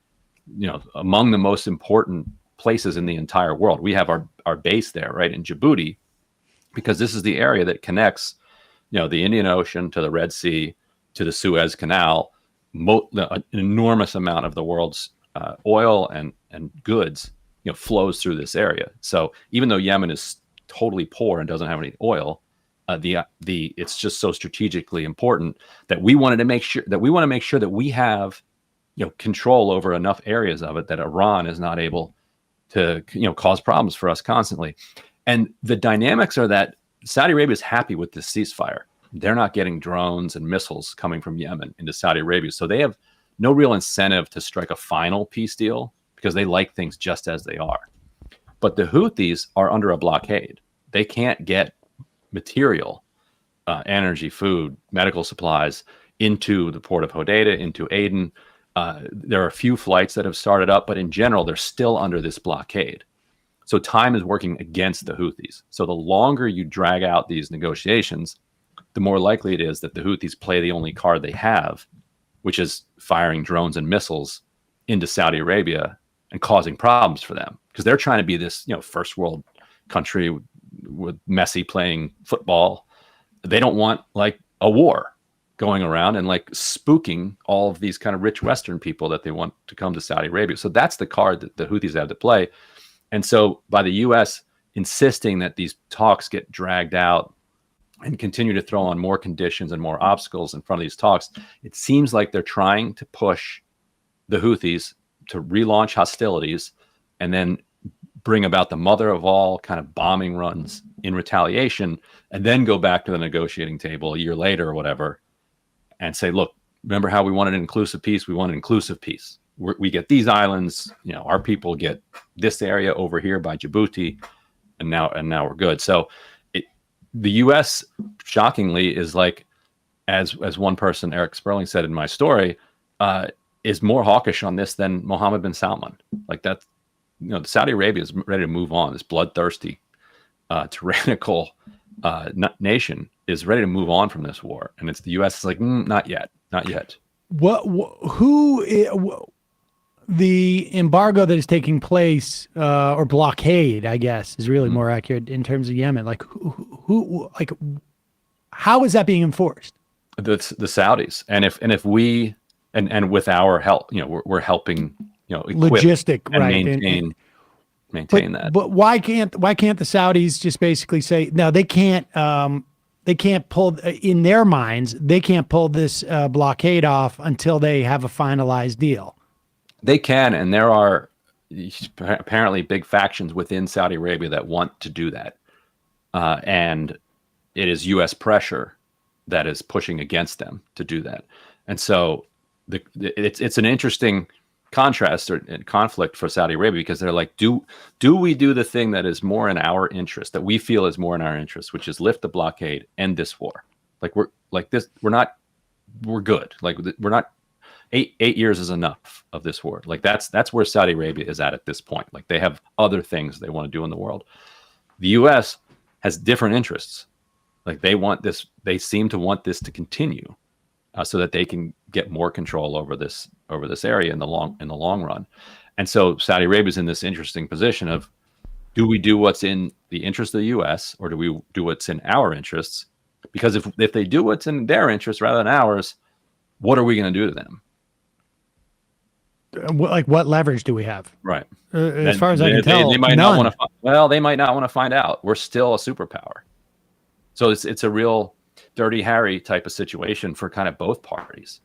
among the most important places in the entire world. We have our base there, right, in Djibouti, because this is the area that connects, the Indian Ocean to the Red Sea to the Suez Canal. An enormous amount of the world's oil and goods flows through this area. So even though Yemen is totally poor and doesn't have any oil, it's just so strategically important that we want to make sure that we have control over enough areas of it that Iran is not able to cause problems for us constantly. And the dynamics are that Saudi Arabia is happy with this ceasefire. They're not getting drones and missiles coming from Yemen into Saudi Arabia, so they have no real incentive to strike a final peace deal, because they like things just as they are. But the Houthis are under a blockade. They can't get material, energy, food, medical supplies into the port of Hodeidah, into Aden. There are a few flights that have started up, but in general, they're still under this blockade. So time is working against the Houthis. So the longer you drag out these negotiations, the more likely it is that the Houthis play the only card they have, which is firing drones and missiles into Saudi Arabia and causing problems for them, because they're trying to be this, first world country with Messi playing football. They don't want like a war going around and like spooking all of these kind of rich Western people that they want to come to Saudi Arabia. So that's the card that the Houthis have to play. And so by the U.S. insisting that these talks get dragged out and continue to throw on more conditions and more obstacles in front of these talks, it seems like they're trying to push the Houthis to relaunch hostilities and then bring about the mother of all kind of bombing runs in retaliation, and then go back to the negotiating table a year later or whatever and say, look, remember how we wanted an inclusive peace? We want an inclusive peace. We get these islands, our people get this area over here by Djibouti, and now we're good. So the U.S. shockingly is like, as one person, Eric Sperling, said in my story, is more hawkish on this than Mohammed bin Salman. Like that, Saudi Arabia is ready to move on. This bloodthirsty, tyrannical nation is ready to move on from this war, and it's the U.S. is like, not yet. The embargo that is taking place, or blockade, I guess, is really more accurate in terms of Yemen. Like, how is that being enforced? The Saudis, and if we and with our help, we're helping, equip logistic, and right? maintain that. But why can't the Saudis just basically say no? They can't pull, in their minds, they can't pull this blockade off until they have a finalized deal. They can, and there are apparently big factions within Saudi Arabia that want to do that, and it is U.S. pressure that is pushing against them to do that. And so it's an interesting contrast or conflict for Saudi Arabia, because they're like, do we do the thing that is more in our interest, that we feel is more in our interest, which is lift the blockade, end this war? Like we're good. Like we're not. 8 years is enough of this war. Like that's where Saudi Arabia is at this point. Like they have other things they want to do in the world. The U.S. has different interests. Like they seem to want this to continue, so that they can get more control over this area in the long run. And so Saudi Arabia is in this interesting position of, do we do what's in the interest of the U.S. or do we do what's in our interests? Because if they do what's in their interest rather than ours, what are we going to do to them? Like, what leverage do we have? Right. As far as I can tell, they might none. not want to. They might not want to find out. We're still a superpower. So it's a real Dirty Harry type of situation for kind of both parties.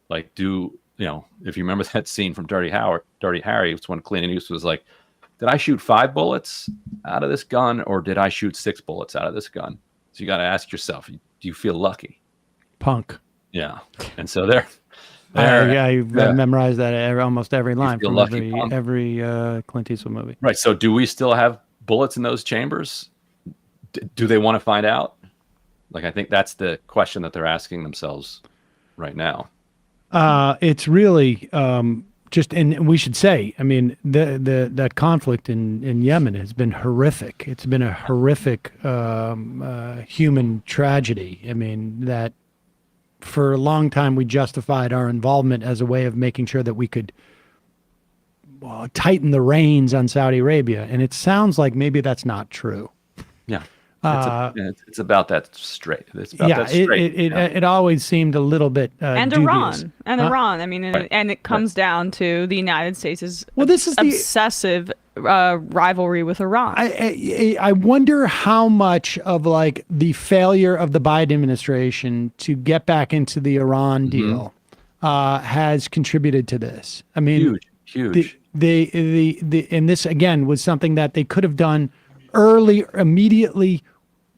Like, if you remember that scene from Dirty Harry, it's when Clint Eastwood was like, did I shoot 5 bullets out of this gun, or did I shoot 6 bullets out of this gun? So you got to ask yourself, do you feel lucky? Punk. Yeah. And so I memorized that almost every line from every Clint Eastwood movie. Right. So do we still have bullets in those chambers? Do they want to find out? Like, I think that's the question that they're asking themselves right now. It's really and we should say, I mean, that conflict in Yemen has been horrific. It's been a horrific human tragedy. I mean, that for a long time we justified our involvement as a way of making sure that we could tighten the reins on Saudi Arabia. And it sounds like maybe that's not true. Yeah. It's about that straight. It's about that straight. It always seemed a little bit and dubious. Iran. I mean, and it comes down to the United States' this is obsessive rivalry with Iran. I wonder how much of like the failure of the Biden administration to get back into the Iran deal has contributed to this. I mean, huge. And this again was something that they could have done immediately,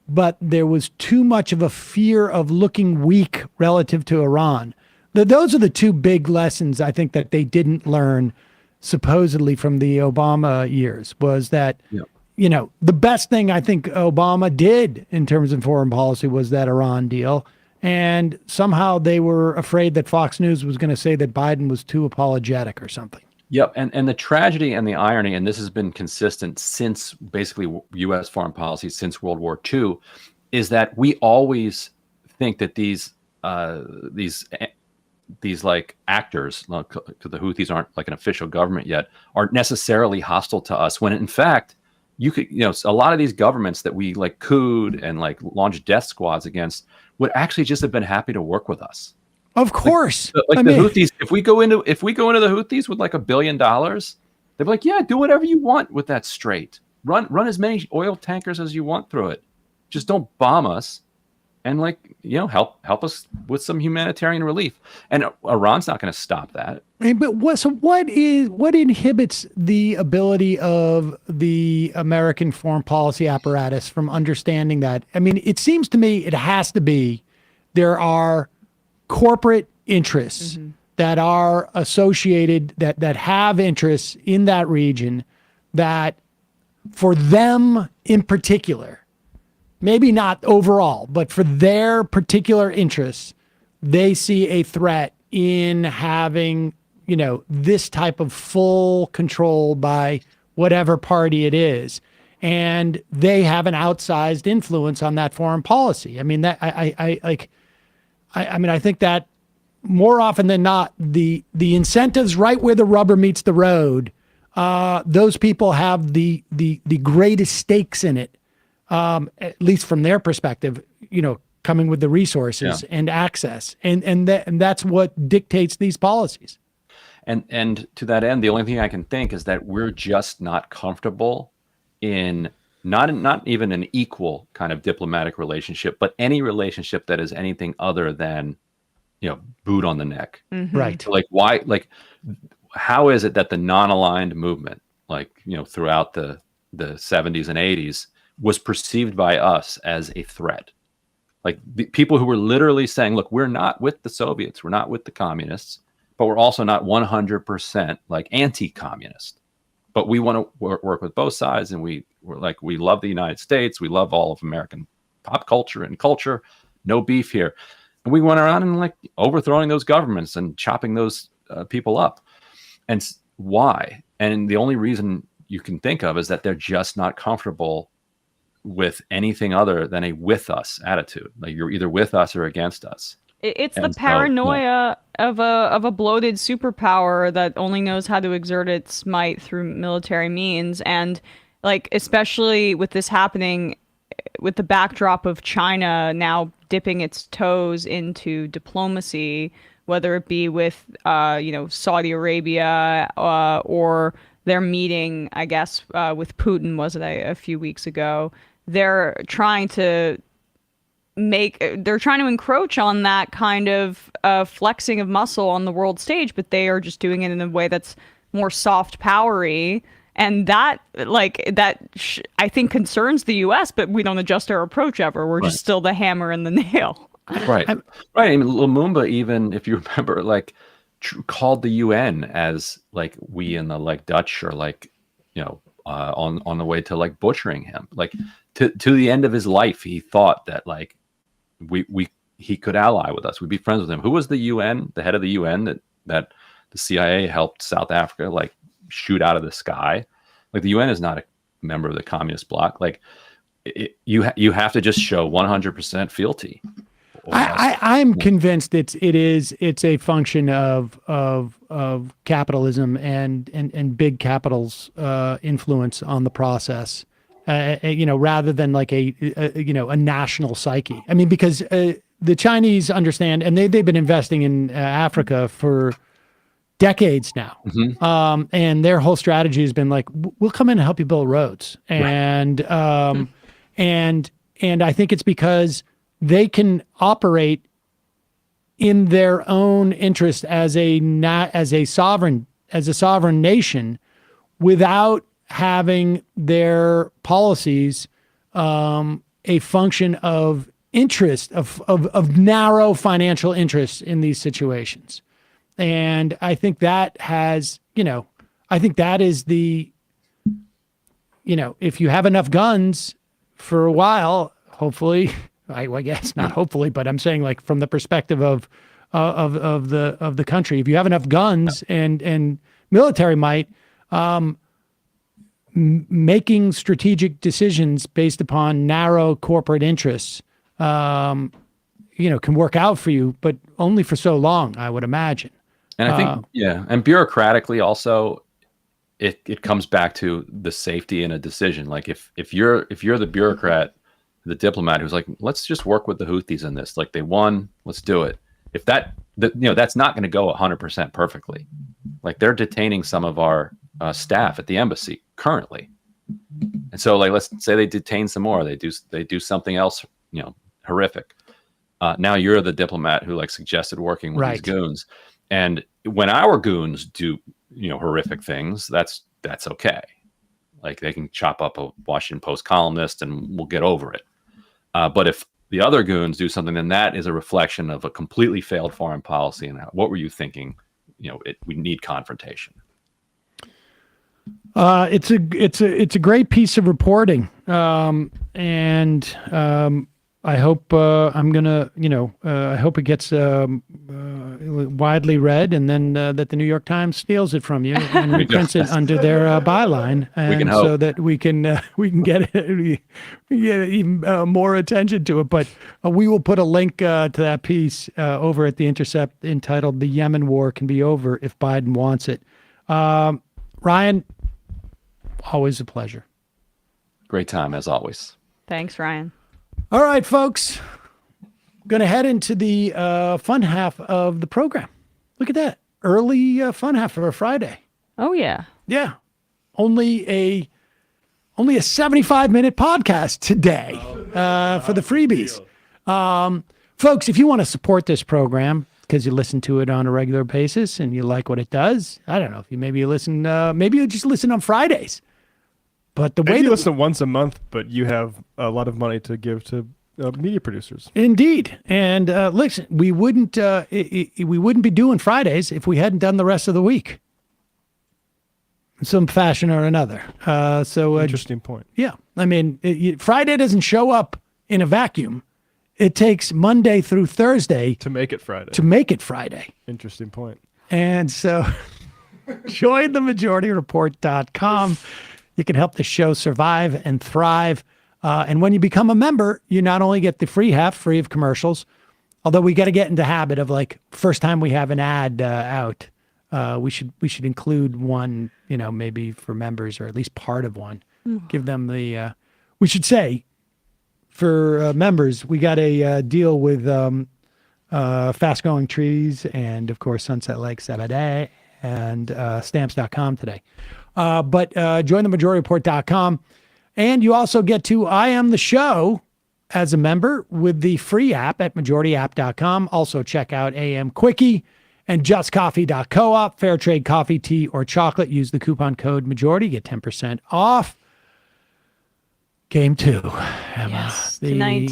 but there was too much of a fear of looking weak relative to Iran. Those are the two big lessons I think that they didn't learn supposedly from the Obama years, was that, the best thing I think Obama did in terms of foreign policy was that Iran deal. And somehow they were afraid that Fox News was going to say that Biden was too apologetic or something. Yep, and the tragedy and the irony, and this has been consistent since basically U.S. foreign policy since World War II, is that we always think that these like actors, because the Houthis aren't like an official government yet, aren't necessarily hostile to us. When in fact, a lot of these governments that we like cooed and like launched death squads against would actually just have been happy to work with us. Of course. Like the Houthis, if we go into the Houthis with like $1 billion, they'd be like, yeah, do whatever you want with that strait. Run as many oil tankers as you want through it. Just don't bomb us, and help us with some humanitarian relief. And Iran's not going to stop that. But what inhibits the ability of the American foreign policy apparatus from understanding that? I mean, it seems to me it has to be there are corporate interests that are associated, that have interests in that region, that for them in particular, maybe not overall, but for their particular interests, they see a threat in having, this type of full control by whatever party it is. And they have an outsized influence on that foreign policy. I mean, that I think that more often than not, the incentives right where the rubber meets the road, those people have the greatest stakes in it, at least from their perspective, coming with the resources and access. And that's what dictates these policies. And to that end, the only thing I can think is that we're just not comfortable in not even an equal kind of diplomatic relationship, but any relationship that is anything other than, boot on the neck. Right. Like why? Like, how is it that the non-aligned movement, throughout the 70s and 80s, was perceived by us as a threat? Like the people who were literally saying, "Look, we're not with the Soviets, we're not with the communists, but we're also not 100% like anti-communist. But we want to work with both sides, and we love the United States, we love all of American pop culture and culture, no beef here." And we went around and like overthrowing those governments and chopping those people up. And why? And the only reason you can think of is that they're just not comfortable with anything other than a with us attitude. Like you're either with us or against us. It's the paranoia of a bloated superpower that only knows how to exert its might through military means. And like, especially with this happening with the backdrop of China now dipping its toes into diplomacy, whether it be with, Saudi Arabia or their meeting, I guess, with Putin, was it a few weeks ago? They're trying to encroach on that kind of flexing of muscle on the world stage, but they are just doing it in a way that's more soft powery. And that, I think concerns the U.S., but we don't adjust our approach ever. We're just still the hammer and the nail. Right. Right. I mean, Lumumba, even if you remember, called the UN as like we in the Dutch are on the way to butchering him. To the end of his life, he thought that he could ally with us. We'd be friends with him. Who was the UN, the head of the UN that the CIA helped South Africa shoot out of the sky? The UN is not a member of the communist bloc. You have to just show 100% fealty. I'm convinced it's a function of capitalism and big capital's influence on the process. Rather than a national psyche. I mean, because the Chinese understand, and they've been investing in Africa for decades now. And their whole strategy has been we'll come in and help you build roads. And, and I think it's because they can operate in their own interest as a sovereign nation without having their policies a function of interest, of narrow financial interests in these situations. And I think that has, I think that is if you have enough guns for a while, hopefully, I guess not hopefully, but I'm saying from the perspective of the country, if you have enough guns and military might, making strategic decisions based upon narrow corporate interests, can work out for you, but only for so long, I would imagine. And I think, and bureaucratically also, it comes back to the safety in a decision. Like if you're the bureaucrat, the diplomat who's like, let's just work with the Houthis in this. Like they won, let's do it. If that's not going to go 100% perfectly. Like they're detaining some of our staff at the embassy currently, and so like let's say they detain some more. They do something else, horrific. Now you're the diplomat who like suggested working with these goons, and when our goons do horrific things, that's okay. Like they can chop up a Washington Post columnist and we'll get over it. But if the other goons do something, then that is a reflection of a completely failed foreign policy. And what were you thinking? We need confrontation. It's a great piece of reporting, and I hope I hope it gets widely read, and then that the New York Times steals it from you and reprints it under their byline, and so that we can get even more attention to it. But we will put a link to that piece over at the Intercept entitled "The Yemen War Can Be Over If Biden Wants It." Ryan, always a pleasure. Great time as always. Thanks, Ryan. All right, folks. Going to head into the fun half of the program. Look at that. Early fun half for a Friday. Oh, yeah. Yeah. Only a 75-minute podcast today for the freebies. Folks, if you want to support this program because you listen to it on a regular basis and you like what it does, I don't know if maybe you just listen on Fridays. But the way you listen once a month, but you have a lot of money to give to media producers. Indeed, and listen, we wouldn't be doing Fridays if we hadn't done the rest of the week, in some fashion or another. So interesting point. Yeah, I mean, Friday doesn't show up in a vacuum. It takes Monday through Thursday to make it Friday. Interesting point. And so, join themajorityreport.com. You can help the show survive and thrive. And when you become a member, you not only get the free half, free of commercials, although we got to get into habit of like first time we have an ad out, we should include one, maybe for members or at least part of one. Give them the. We should say for members, we got a deal with Fast Growing Trees and of course Sunset Lake Sabadell and stamps.com today. But join themajorityreport.com. And you also get to I Am the Show as a member with the free app at majorityapp.com. Also check out AM Quickie and justcoffee.coop. Fair trade coffee, tea, or chocolate. Use the coupon code majority. Get 10% off. Game 2. Emma. Yes, tonight.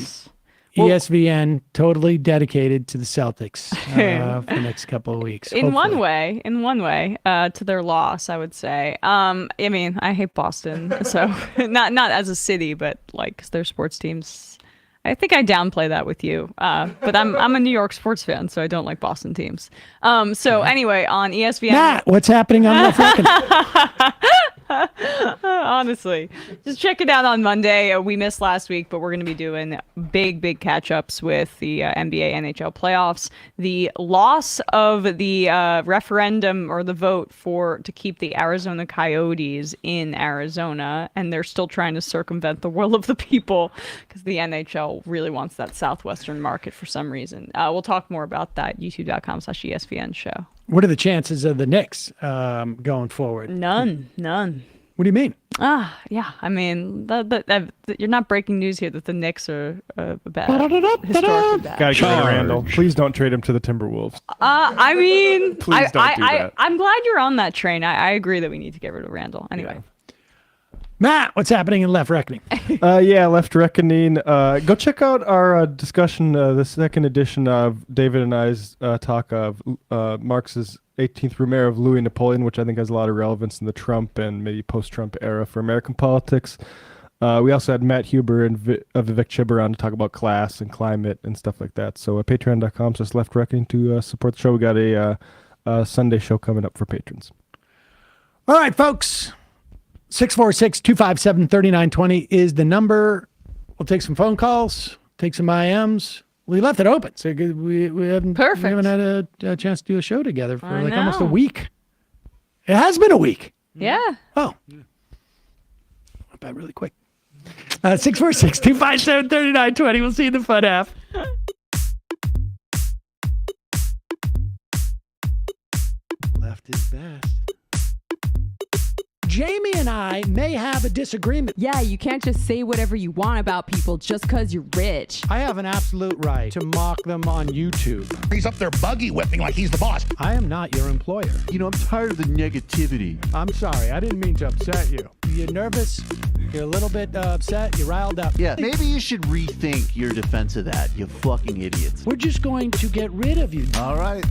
ESPN totally dedicated to the Celtics for the next couple of weeks. In one way, to their loss, I would say. I mean, I hate Boston, so not as a city, but like 'cause their sports teams. I think I downplay that with you, but I'm a New York sports fan, so I don't like Boston teams. So anyway, on ESPN, Matt, what's happening on Left Reckoning? Honestly, just check it out on Monday. We missed last week, but we're going to be doing big catch-ups with the NBA, NHL playoffs. The loss of the referendum or the vote to keep the Arizona Coyotes in Arizona, and they're still trying to circumvent the will of the people because the NHL really wants that southwestern market for some reason. We'll talk more about that. YouTube.com/ESPN show. What are the chances of the Knicks going forward? None. What do you mean? Yeah. I mean, you're not breaking news here that the Knicks are bad. Historically bad. Gotta get rid of Randall. Please don't trade him to the Timberwolves. I mean, please don't do that. I'm glad you're on that train. I agree that we need to get rid of Randall. Anyway. Yeah. Matt, what's happening in Left Reckoning? Left Reckoning. Go check out our discussion, the second edition of David and I's talk of Marx's 18th Brumaire of Louis Napoleon, which I think has a lot of relevance in the Trump and maybe post-Trump era for American politics. We also had Matt Huber and Vivek Chibber on to talk about class and climate and stuff like that. So patreon.com/Left Reckoning to support the show. We got a Sunday show coming up for patrons. All right, folks. 646-257-3920 is the number. We'll take some phone calls, take some IMs. We left it open, so we haven't had a chance to do a show together for almost a week. It has been a week. Yeah. Oh. Went by really quick. 646-257-3920. We'll see you in the fun half. Left is best. Jamie and I may have a disagreement. Yeah, you can't just say whatever you want about people just because you're rich. I have an absolute right to mock them on YouTube. He's up there buggy whipping like he's the boss. I am not your employer. You know, I'm tired of the negativity. I'm sorry. I didn't mean to upset you. You're nervous. You're a little bit upset. You're riled up. Yeah, maybe you should rethink your defense of that, you fucking idiots. We're just going to get rid of you. All right.